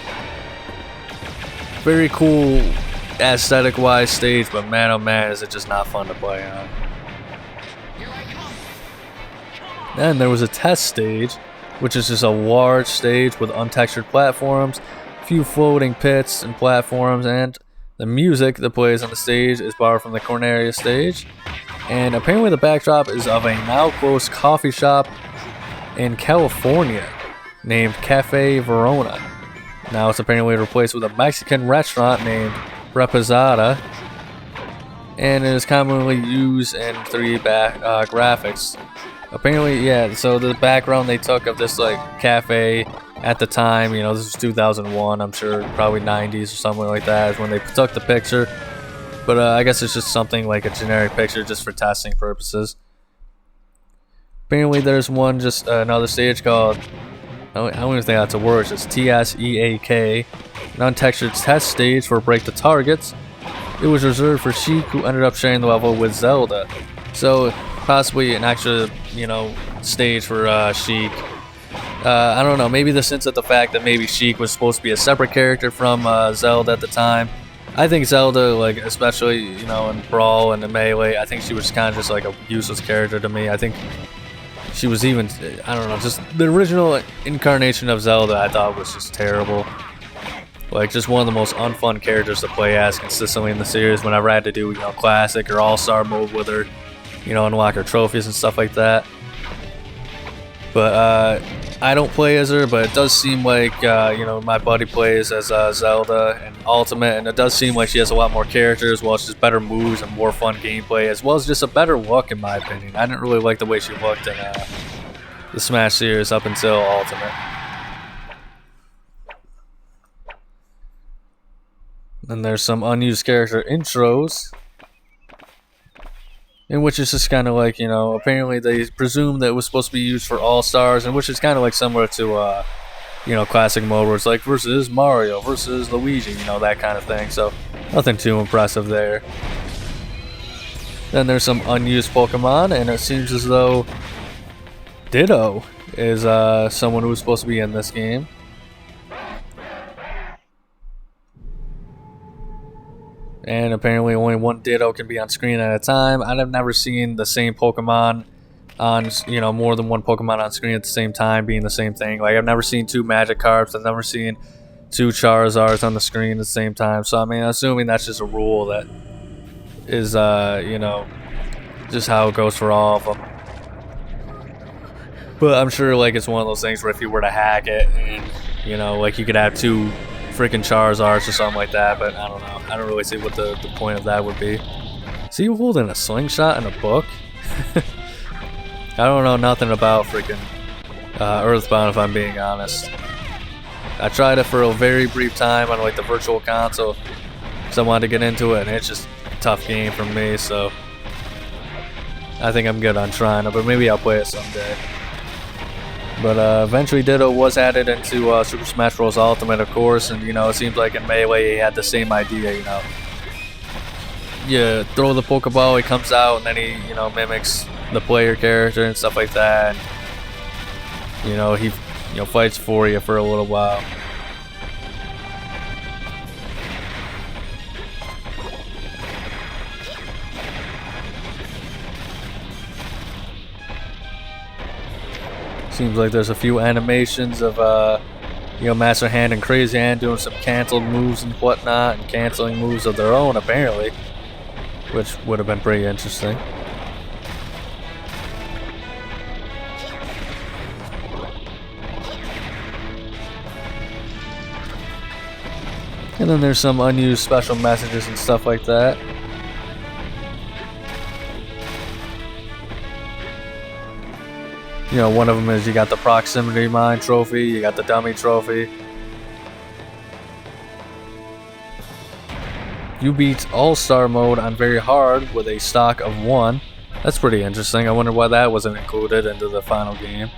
Very cool aesthetic wise stage, but man oh man, is it just not fun to play on. Then there was a test stage, which is just a large stage with untextured platforms, a few floating pits and platforms, and the music that plays on the stage is borrowed from the Corneria stage. And apparently the backdrop is of a now closed coffee shop in California named Cafe Verona. Now it's apparently replaced with a Mexican restaurant named Reposada, and it is commonly used in 3D graphics. Apparently, yeah, so the background they took of this like cafe at the time, you know, this was 2001, I'm sure, probably 90s or something like that is when they took the picture. But I guess it's just something like a generic picture just for testing purposes. Apparently there's one, just another stage called, I don't even think that's a word, it's TSEAK, an untextured test stage for Break the Targets. It was reserved for Sheik, who ended up sharing the level with Zelda. So possibly an extra, you know, stage for Sheik. I don't know, maybe this hints at the fact that maybe Sheik was supposed to be a separate character from Zelda at the time. I think Zelda, like, especially, you know, in Brawl and in Melee, I think she was kind of just like a useless character to me. I think she was even, I don't know, just the original incarnation of Zelda I thought was just terrible. Like, just one of the most unfun characters to play as consistently in the series whenever I had to do, classic or all-star mode with her, unlock her trophies and stuff like that. But I don't play as her, but it does seem like, my buddy plays as Zelda and Ultimate, and it does seem like she has a lot more characters, as well as just better moves and more fun gameplay, as well as just a better look, in my opinion. I didn't really like the way she looked in the Smash series up until Ultimate. Then there's some unused character intros, in which it's just kind of like, apparently they presumed that it was supposed to be used for all-stars, and which is kind of like similar to, classic mode, where it's like versus Mario, versus Luigi, that kind of thing. So nothing too impressive there. Then there's some unused Pokemon, and it seems as though Ditto is someone who's supposed to be in this game. And apparently only one Ditto can be on screen at a time. I've never seen the same Pokemon on, more than one Pokemon on screen at the same time being the same thing. Like, I've never seen two Magikarps. I've never seen two Charizards on the screen at the same time. So, I mean, assuming that's just a rule that is, just how it goes for all of them. But I'm sure, like, it's one of those things where if you were to hack it and, like, you could have two freaking Charizards or something like that, but I don't know. I don't really see what the point of that would be. See you holding a slingshot and a book? I don't know nothing about freaking Earthbound, if I'm being honest. I tried it for a very brief time on like the virtual console because I wanted to get into it, and it's just a tough game for me, so I think I'm good on trying it, but maybe I'll play it someday. But eventually Ditto was added into Super Smash Bros. Ultimate, of course, and it seems like in Melee he had the same idea, You throw the Pokeball, he comes out, and then he, mimics the player character and stuff like that. And, he, fights for you for a little while. Seems like there's a few animations of, Master Hand and Crazy Hand doing some canceled moves and whatnot, and canceling moves of their own, apparently, which would have been pretty interesting. And then there's some unused special messages and stuff like that. One of them is you got the Proximity Mine trophy, you got the Dummy trophy. You beat All-Star mode on very hard with a stock of 1. That's pretty interesting. I wonder why that wasn't included into the final game.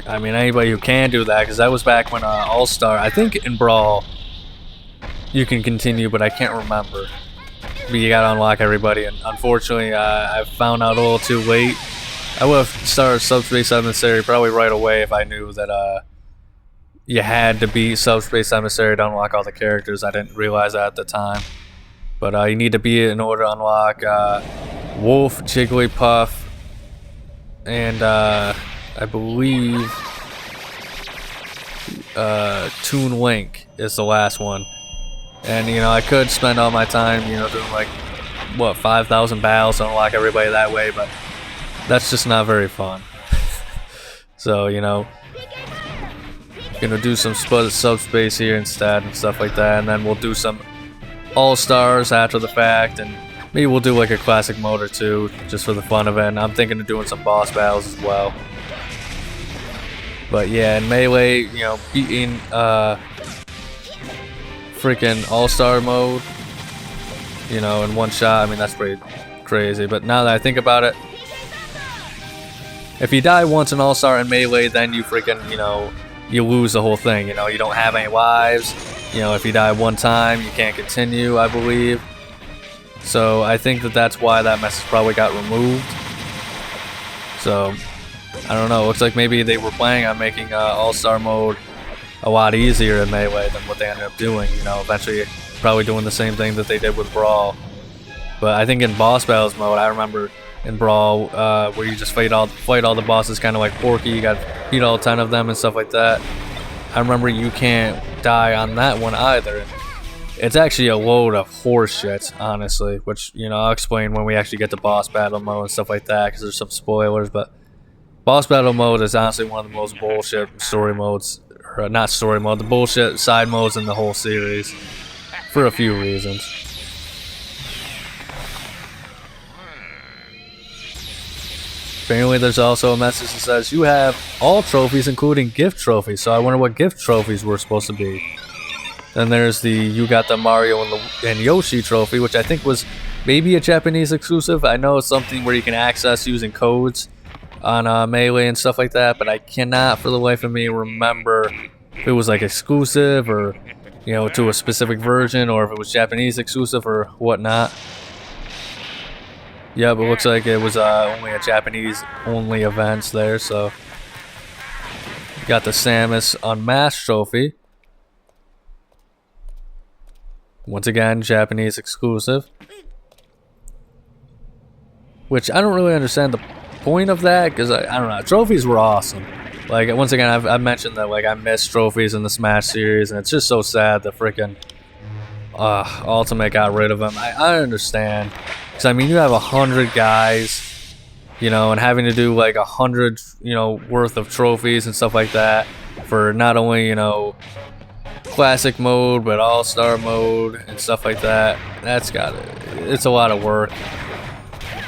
I mean, anybody who can do that, because that was back when All-Star, I think in Brawl, you can continue, but I can't remember. But you gotta unlock everybody, and unfortunately, I found out a little too late. I would have started Subspace Emissary probably right away if I knew that you had to beat Subspace Emissary to unlock all the characters. I didn't realize that at the time. But you need to beat it in order to unlock Wolf, Jigglypuff, and I believe Toon Link is the last one. And, I could spend all my time, doing like, 5,000 battles to unlock everybody that way, but that's just not very fun. So, gonna do some Subspace here instead and stuff like that, and then we'll do some All-Stars after the fact, and maybe we'll do like a classic mode or two, just for the fun of it, and I'm thinking of doing some boss battles as well. But yeah, in Melee, beating, freaking All-Star mode, in one shot, I mean, that's pretty crazy. But now that I think about it, if you die once in All-Star in Melee, then you freaking, you lose the whole thing, you don't have any lives. If you die one time, you can't continue, I believe. So I think that's why that message probably got removed. So, I don't know, looks like maybe they were planning on making All-Star mode a lot easier in Melee than what they ended up doing, eventually probably doing the same thing that they did with Brawl. But I think in boss battles mode, I remember in Brawl, where you just fight all the bosses kind of like Porky, you got to beat all 10 of them and stuff like that. I remember you can't die on that one either. It's actually a load of horse shit, honestly, which, you know, I'll explain when we actually get to boss battle mode and stuff like that, because there's some spoilers, but boss battle mode is honestly one of the most bullshit story modes, or not story mode, the bullshit side modes in the whole series, for a few reasons. Apparently there's also a message that says you have all trophies including gift trophies, so I wonder what gift trophies were supposed to be. Then there's the you got the Mario and Yoshi trophy, which I think was maybe a Japanese exclusive. I know it's something where you can access using codes on Melee and stuff like that, but I cannot for the life of me remember if it was like exclusive or, you know, to a specific version, or if it was Japanese exclusive or whatnot. Yeah, but it looks like it was only a Japanese only events there, so got the Samus Unmasked trophy. Once again, Japanese exclusive. Which I don't really understand the point of that, because I don't know, trophies were awesome. Like, once again, I've mentioned that, like, I miss trophies in the Smash series, and it's just so sad that freaking Ultimate got rid of them. I understand, because I mean, you have 100 guys, you know, and having to do like 100, you know, worth of trophies and stuff like that for not only, you know, classic mode but all-star mode and stuff like that. It's a lot of work.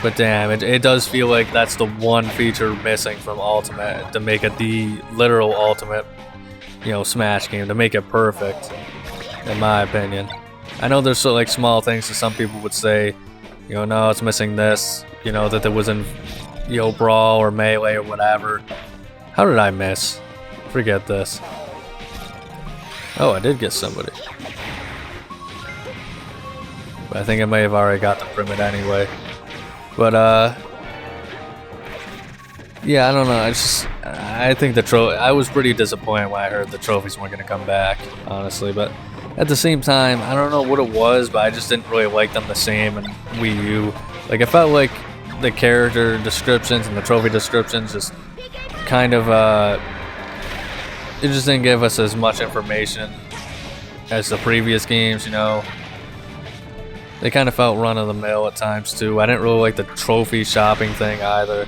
But damn, it does feel like that's the one feature missing from Ultimate to make it the literal Ultimate, you know, Smash game, to make it perfect, in my opinion. I know there's like small things that some people would say, you know, no, it's missing this, you know, that there was in, you know, Brawl or Melee or whatever. How did I miss? Forget this. Oh, I did get somebody. But I think I may have already got the permit anyway. But, yeah, I don't know. I think I was pretty disappointed when I heard the trophies weren't going to come back, honestly. But at the same time, I don't know what it was, but I just didn't really like them the same in Wii U. Like, I felt like the character descriptions and the trophy descriptions just kind of, it just didn't give us as much information as the previous games, you know. They kind of felt run-of-the-mill at times, too. I didn't really like the trophy shopping thing either.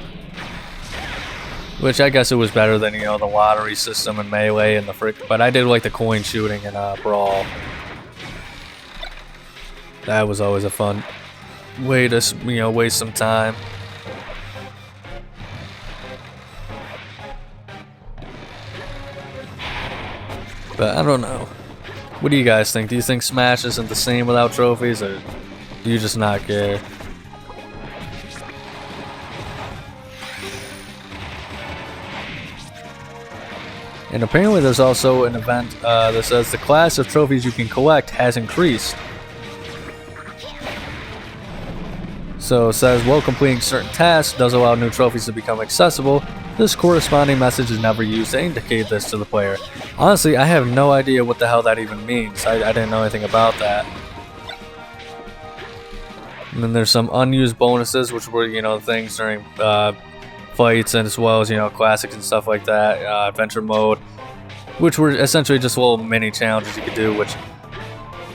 Which I guess it was better than, you know, the lottery system in Melee and but I did like the coin shooting in Brawl. That was always a fun way to, you know, waste some time. But I don't know. What do you guys think? Do you think Smash isn't the same without trophies, or do you just not care? And apparently there's also an event that says the class of trophies you can collect has increased. So it says, while completing certain tasks does allow new trophies to become accessible, this corresponding message is never used to indicate this to the player. Honestly, I have no idea what the hell that even means. I didn't know anything about that. And then there's some unused bonuses, which were, you know, things during fights, and as well as, you know, classics and stuff like that, adventure mode, which were essentially just little mini challenges you could do, which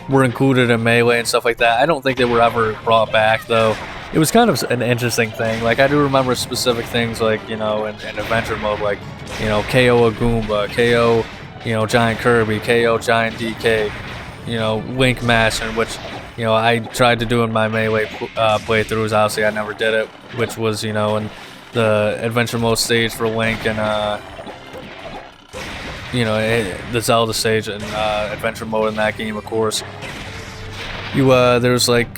were included in Melee and stuff like that. I don't think they were ever brought back, though. It was kind of an interesting thing. Like, I do remember specific things, like, you know, in adventure mode, like, you know, KO a Goomba, KO, you know, Giant Kirby, KO Giant DK, you know, Link Master, which, you know, I tried to do in my Melee playthroughs. Obviously, I never did it, which was, you know, in the adventure mode stage for Link and, you know, the Zelda stage and adventure mode in that game, of course. There's like,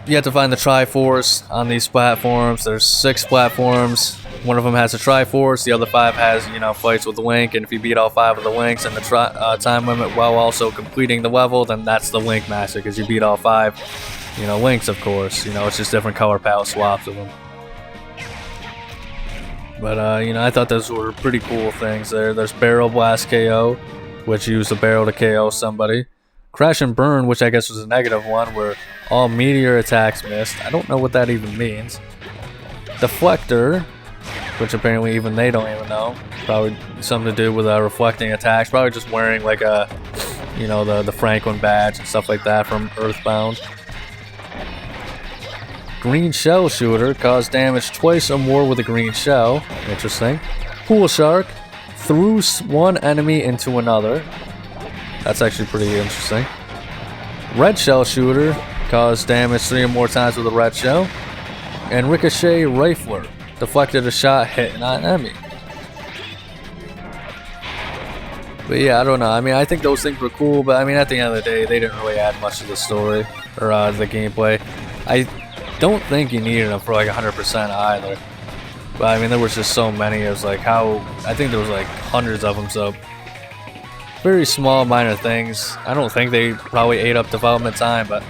you have to find the Triforce on these platforms. There's 6 platforms. One of them has a Triforce. The other 5 has, you know, fights with Link. And if you beat all 5 of the Links and the time limit while also completing the level, then that's the Link Master, because you beat all 5, you know, Links, of course. You know, it's just different color palette swaps of them. But, you know, I thought those were pretty cool things there. There's Barrel Blast KO, which used the barrel to KO somebody. Crash and Burn, which I guess was a negative one, where all meteor attacks missed. I don't know what that even means. Deflector, which apparently even they don't even know. Probably something to do with reflecting attacks. Probably just wearing like a, you know, the Franklin badge and stuff like that from Earthbound. Green shell shooter, cause damage twice or more with a green shell. Interesting. Pool shark, threw one enemy into another. That's actually pretty interesting. Red shell shooter, cause damage 3 or more times with a red shell. And ricochet rifler, deflected a shot, hit an enemy. But yeah, I don't know. I mean, I think those things were cool, but I mean, at the end of the day, they didn't really add much to the story or the gameplay. I don't think you needed them for like 100% either. But I mean, there was just so many. It was like I think there was like hundreds of them, so very small, minor things. I don't think they probably ate up development time, but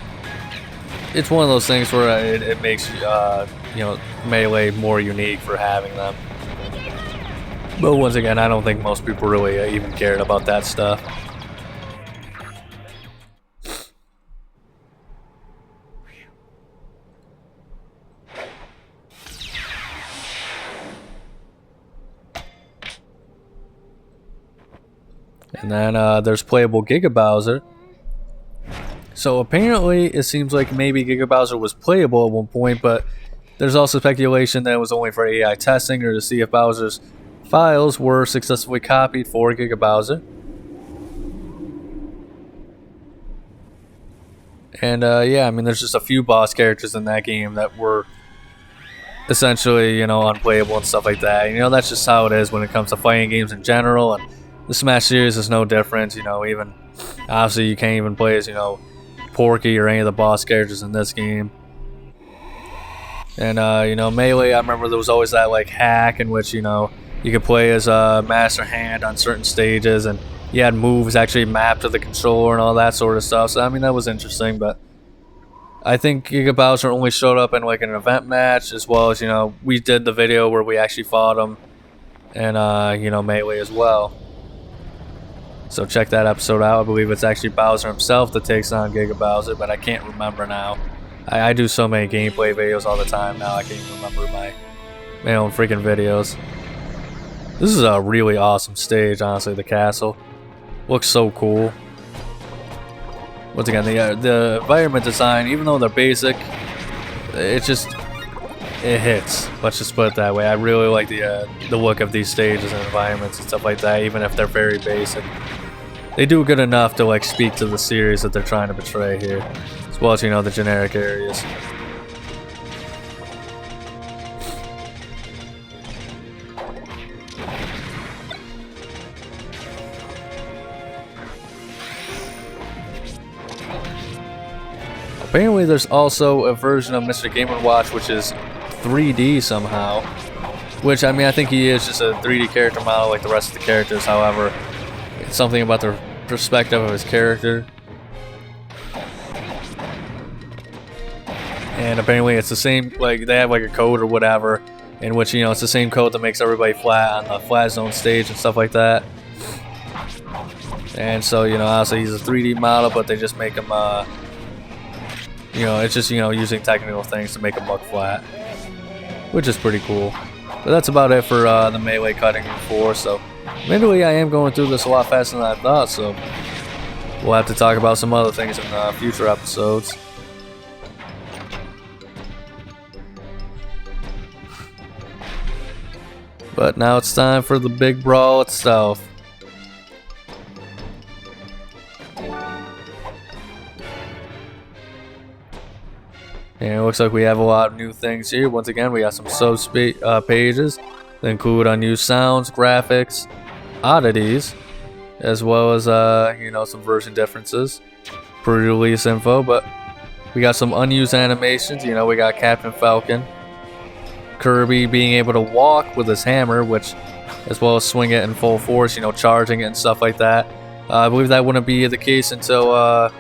it's one of those things where it makes you know, Melee more unique for having them. But once again, I don't think most people really even cared about that stuff. And then there's playable Giga Bowser. So apparently it seems like maybe Giga Bowser was playable at one point, but there's also speculation that it was only for AI testing or to see if Bowser's files were successfully copied for Giga Bowser. And yeah, I mean, there's just a few boss characters in that game that were essentially, you know, unplayable and stuff like that. You know, that's just how it is when it comes to fighting games in general, and the Smash series is no different. You know, even obviously you can't even play as, you know, Porky or any of the boss characters in this game. And you know, Melee, I remember there was always that like hack in which, you know, you could play as a Master Hand on certain stages, and you had moves actually mapped to the controller and all that sort of stuff. So I mean, that was interesting, but I think Giga Bowser only showed up in like an event match, as well as, you know, we did the video where we actually fought him, and you know, Melee as well. So check that episode out. I believe it's actually Bowser himself that takes on Giga Bowser, but I can't remember now. I do so many gameplay videos all the time now, I can't even remember my own freaking videos. This is a really awesome stage, honestly, the castle. Looks so cool. Once again, the environment design, even though they're basic, it hits. Let's just put it that way. I really like the look of these stages and environments and stuff like that, even if they're very basic. They do good enough to like speak to the series that they're trying to portray here, as well as, you know, the generic areas. Apparently there's also a version of Mr. Game & Watch which is 3D somehow, which, I mean, I think he is just a 3D character model like the rest of the characters. However, it's something about the perspective of his character. And apparently it's the same, like they have like a code or whatever in which, you know, it's the same code that makes everybody flat on the flat zone stage and stuff like that. And so, you know, obviously he's a 3D model, but they just make him you know, it's just, you know, using technical things to make him look flat, which is pretty cool. But that's about it for the Melee Cutting Room 4. So admittedly, I am going through this a lot faster than I thought, so we'll have to talk about some other things in future episodes. But now it's time for the big brawl itself. And it looks like we have a lot of new things here. Once again, we got some Subspace pages that include unused sounds, graphics, oddities, as well as you know, some version differences, pre-release info. But we got some unused animations. You know, we got Captain Falcon, Kirby being able to walk with his hammer, which, as well as swing it in full force, you know, charging it and stuff like that. I believe that wouldn't be the case until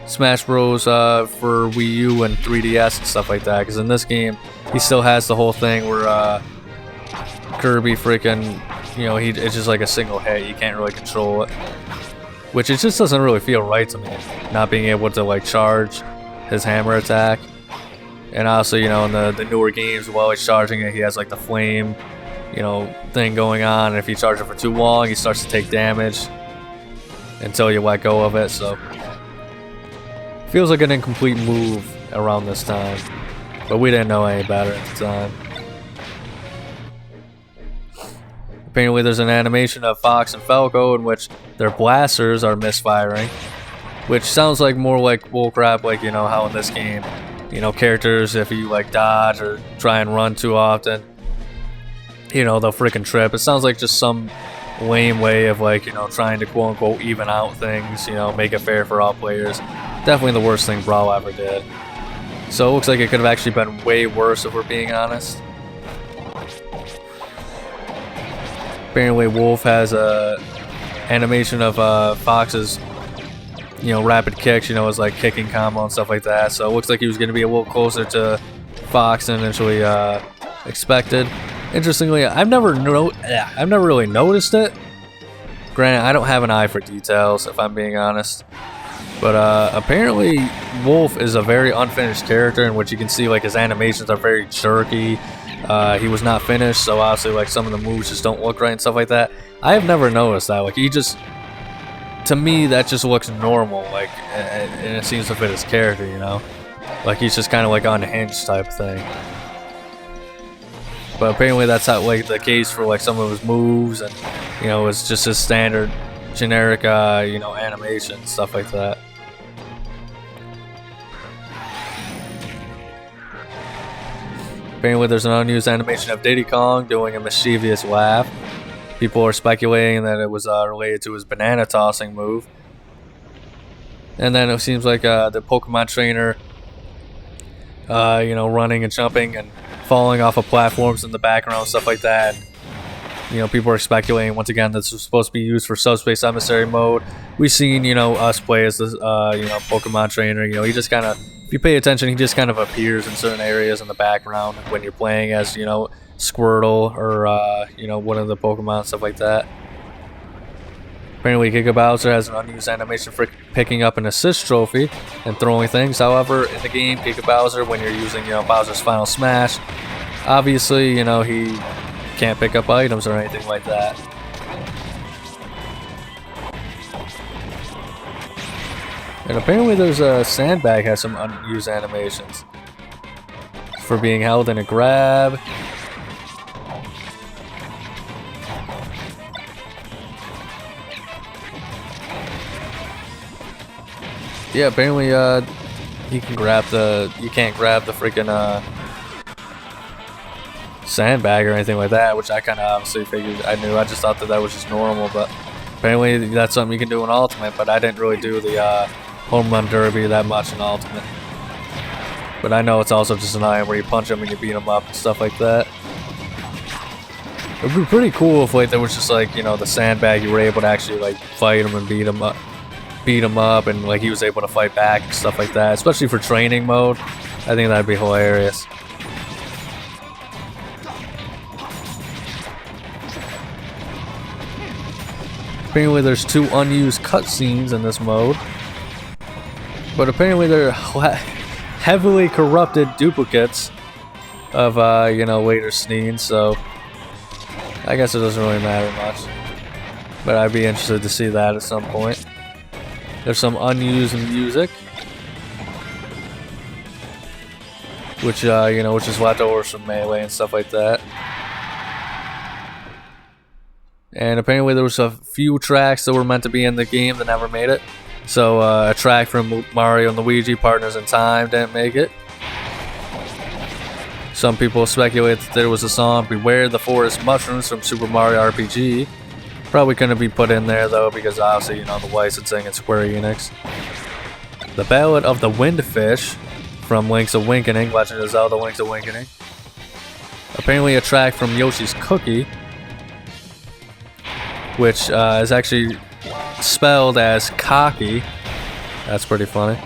Smash Bros. For Wii U and 3DS and stuff like that, because in this game he still has the whole thing where Kirby freaking, you know, it's just like a single hit, you can't really control it, which it just doesn't really feel right to me, not being able to like charge his hammer attack. And also, you know, in the newer games, while he's charging it, he has like the flame, you know, thing going on. And if you charge it for too long, he starts to take damage until you let go of it. So feels like an incomplete move around this time, but we didn't know any better at the time. Apparently there's an animation of Fox and Falco in which their blasters are misfiring, which sounds like more like bullcrap, like, you know, how in this game, you know, characters, if you like dodge or try and run too often, you know, they'll freaking trip. It sounds like just some lame way of, like, you know, trying to quote unquote even out things, you know, make it fair for all players. Definitely the worst thing Brawl ever did. So it looks like it could have actually been way worse if we're being honest. Apparently Wolf has a animation of Fox's, you know, rapid kicks, you know, his like kicking combo and stuff like that. So it looks like he was going to be a little closer to Fox than initially expected. Interestingly, I've never really noticed it. Granted, I don't have an eye for details, if I'm being honest. But apparently Wolf is a very unfinished character in which you can see like his animations are very jerky. He was not finished, so obviously like some of the moves just don't look right and stuff like that. I have never noticed that. Like, he just, to me, that just looks normal, like, and it seems to fit his character, you know? Like, he's just kind of like unhinged type thing. But apparently that's not like the case for like some of his moves, and, you know, it's just his standard generic you know, animation, stuff like that. Apparently there's an unused animation of Diddy Kong doing a mischievous laugh. People are speculating that it was related to his banana tossing move. And then it seems like the Pokemon trainer, you know, running and jumping and falling off of platforms in the background, stuff like that. You know, people are speculating once again this was supposed to be used for Subspace Emissary mode. We've seen, you know, us play as this, you know, Pokemon trainer. You know, he just kind of, if you pay attention, he just kind of appears in certain areas in the background when you're playing as, you know, Squirtle or, you know, one of the Pokemon, stuff like that. Apparently, Giga Bowser has an unused animation for picking up an assist trophy and throwing things. However, in the game, Giga Bowser, when you're using, you know, Bowser's Final Smash, obviously, you know, he can't pick up items or anything like that. And apparently there's a sandbag has some unused animations for being held in a grab. Yeah, apparently you can grab the, you can't grab the freaking sandbag or anything like that, which I kind of obviously figured, I knew, I just thought that that was just normal, but apparently that's something you can do in Ultimate, but I didn't really do the home run derby that much in Ultimate. But I know it's also just an item where you punch them and you beat them up and stuff like that. It would be pretty cool if like there was just like, you know, the sandbag, you were able to actually like fight him and beat him up, and like he was able to fight back, stuff like that, especially for training mode. I think that'd be hilarious. Apparently there's 2 unused cutscenes in this mode, but apparently they're heavily corrupted duplicates of you know, later scenes, so I guess it doesn't really matter much, but I'd be interested to see that at some point. There's some unused music, which you know, which is leftovers from Melee and stuff like that. And apparently there was a few tracks that were meant to be in the game that never made it. So a track from Mario and Luigi, Partners in Time, didn't make it. Some people speculate that there was a song, Beware the Forest Mushrooms, from Super Mario RPG. Probably couldn't be put in there though, because obviously, you know, the licensing at Square Enix. The Ballad of the Windfish from Link's Awakening, Legend of Zelda Link's Awakening. Apparently a track from Yoshi's Cookie, which is actually spelled as cocky. That's pretty funny.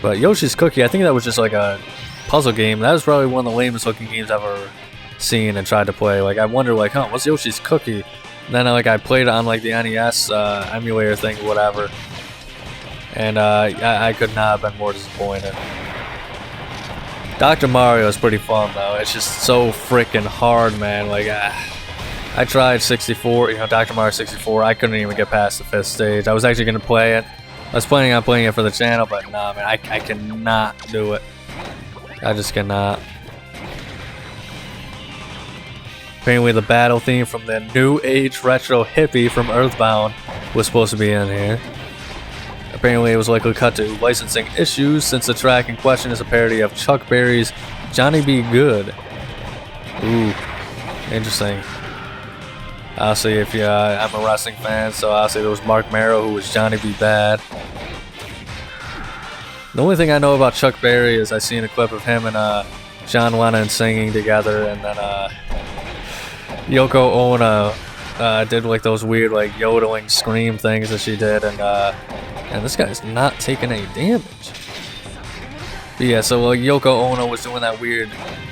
But Yoshi's Cookie, I think that was just like a puzzle game. That was probably one of the lamest looking games I've ever seen and tried to play. Like, I wonder, like, huh, what's Yoshi's Cookie? And then like I played it on like the NES emulator thing or whatever, and I could not have been more disappointed. Dr. Mario is pretty fun though. It's just so freaking hard, man. Like, I tried 64, you know, Dr. Mario 64. I couldn't even get past the 5th stage. I was actually gonna play it. I was planning on playing it for the channel, but nah, man, I cannot do it. I just cannot. Apparently the battle theme from the New Age Retro Hippie from Earthbound was supposed to be in here. Apparently it was likely cut to licensing issues since the track in question is a parody of Chuck Berry's Johnny B. Good. Ooh, interesting. Honestly, if you, I'm a wrestling fan, so honestly there was Mark Merrow who was Johnny B. Bad. The only thing I know about Chuck Berry is I seen a clip of him and John Lennon singing together, and then Yoko Ono did like those weird like yodeling scream things that she did, and this guy's not taking any damage. But yeah, so like Yoko Ono was doing that weird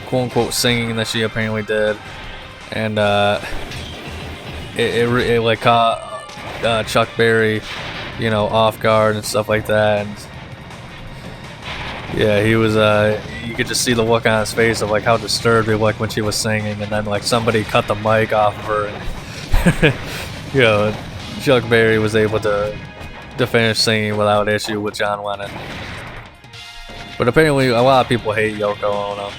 quote-unquote singing that she apparently did, and it like caught Chuck Berry, you know, off guard and stuff like that. And yeah, he was, you could just see the look on his face of like how disturbed he looked when she was singing, and then like somebody cut the mic off of her, and you know, Chuck Berry was able to finish singing without issue with John Lennon. But apparently a lot of people hate Yoko Ono.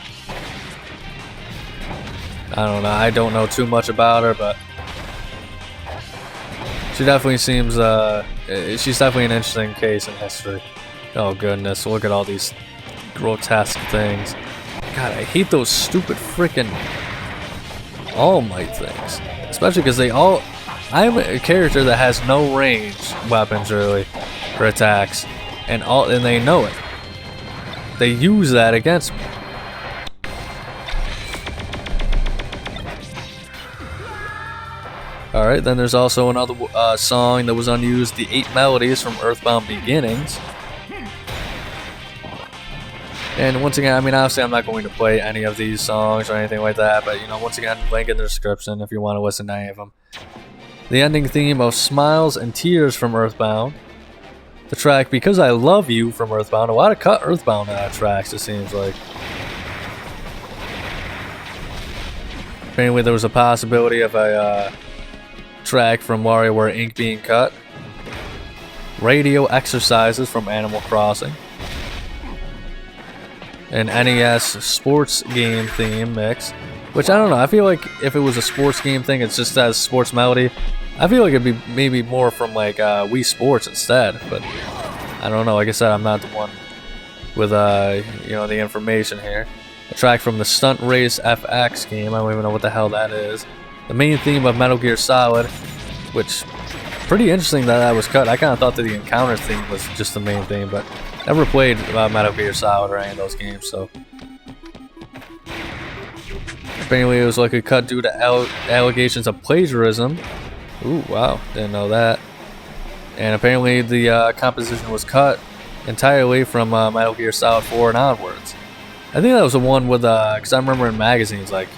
I don't know, I don't know too much about her, but she definitely seems, she's definitely an interesting case in history. Oh goodness, look at all these grotesque things. God, I hate those stupid freaking All Might things. Especially because they all... I'm a character that has no range weapons really, or attacks, and they know it. They use that against me. Alright, then there's also another song that was unused, the 8 Melodies from Earthbound Beginnings. And once again, I mean, obviously I'm not going to play any of these songs or anything like that, but you know, once again, link in the description if you want to listen to any of them. The ending theme of Smiles and Tears from Earthbound. The track Because I Love You from Earthbound. A lot of cut Earthbound tracks, it seems like. Apparently there was a possibility of a track from WarioWare Inc. being cut. Radio Exercises from Animal Crossing. An NES sports game theme mix, which I don't know, I feel like if it was a sports game thing, it's just as sports melody. I feel like it'd be maybe more from like Wii Sports instead, but I don't know. Like I said, I'm not the one with you know, the information here. A track from the Stunt Race FX game, I don't even know what the hell that is. The main theme of Metal Gear Solid, which pretty interesting that was cut. I kind of thought that the Encounter theme was just the main theme, but never played Metal Gear Solid or any of those games, so. Apparently it was like a cut due to allegations of plagiarism. Ooh, wow, didn't know that. And apparently the composition was cut entirely from Metal Gear Solid 4 and onwards. I think that was the one with, because I remember in magazines, like,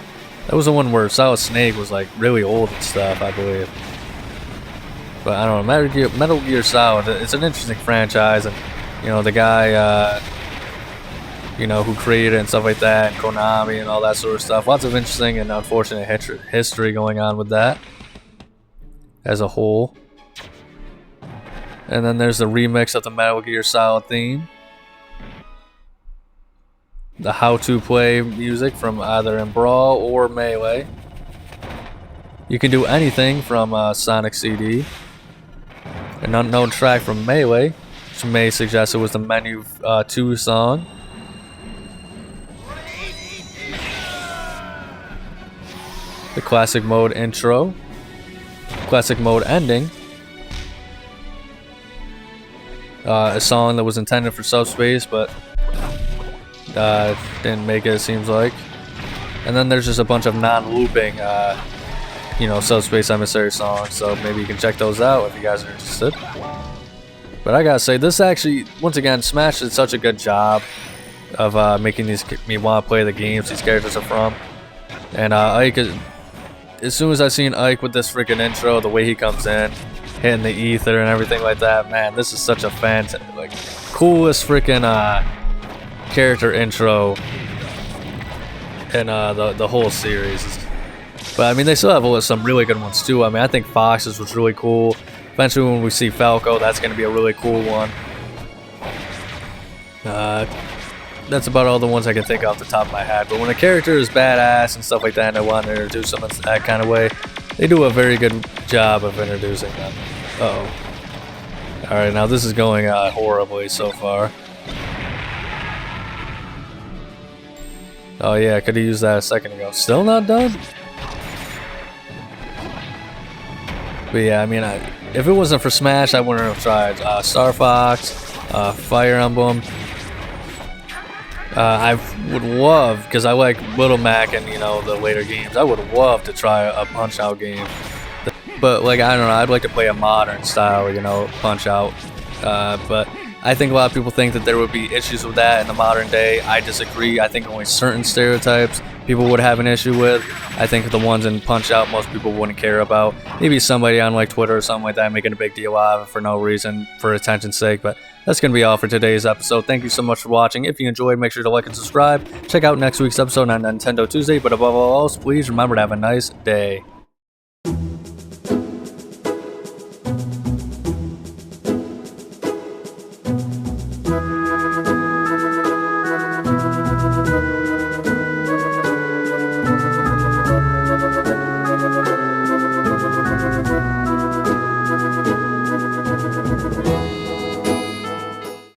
that was the one where Solid Snake was like really old and stuff, I believe. But I don't know, Metal Gear Solid, it's an interesting franchise, and you know, the guy, you know, who created it and stuff like that, and Konami and all that sort of stuff. Lots of interesting and unfortunate history going on with that as a whole. And then there's the remix of the Metal Gear Solid theme. The how-to play music from either in Brawl or Melee. You can do anything from Sonic CD. An unknown track from Melee, which may suggest it was the Menu 2 song. The classic mode intro. Classic mode ending. A song that was intended for Subspace, but didn't make it seems like. And then there's just a bunch of non-looping, you know, Subspace Emissary songs, so maybe you can check those out if you guys are interested. But I gotta say, this actually, once again, Smash did such a good job of making me want to play the games these characters are from. And Ike, as soon as I seen Ike with this freaking intro, the way he comes in, hitting the ether and everything like that, man, this is such a fantastic, like, coolest freaking character intro in the whole series. But I mean, they still have some really good ones too. I mean, I think Fox's was really cool. Eventually, when we see Falco, that's going to be a really cool one. That's about all the ones I can think off the top of my head. But when a character is badass and stuff like that, and I want to introduce them in that kind of way, they do a very good job of introducing them. Uh-oh. Alright, now this is going horribly so far. Oh yeah, I could have used that a second ago. Still not done? But yeah, I mean, if it wasn't for Smash, I wouldn't have tried Star Fox, Fire Emblem. I would love, because I like Little Mac and, you know, the later games, I would love to try a Punch-Out game. But, like, I don't know, I'd like to play a modern style, you know, Punch-Out. But I think a lot of people think that there would be issues with that in the modern day. I disagree. I think only certain stereotypes people would have an issue with. I think the ones in Punch-Out most people wouldn't care about. Maybe somebody on like Twitter or something like that making a big deal out of it for no reason, for attention's sake. But that's going to be all for today's episode. Thank you so much for watching. If you enjoyed, make sure to like and subscribe. Check out next week's episode on Nintendo Tuesday. But above all else, please remember to have a nice day.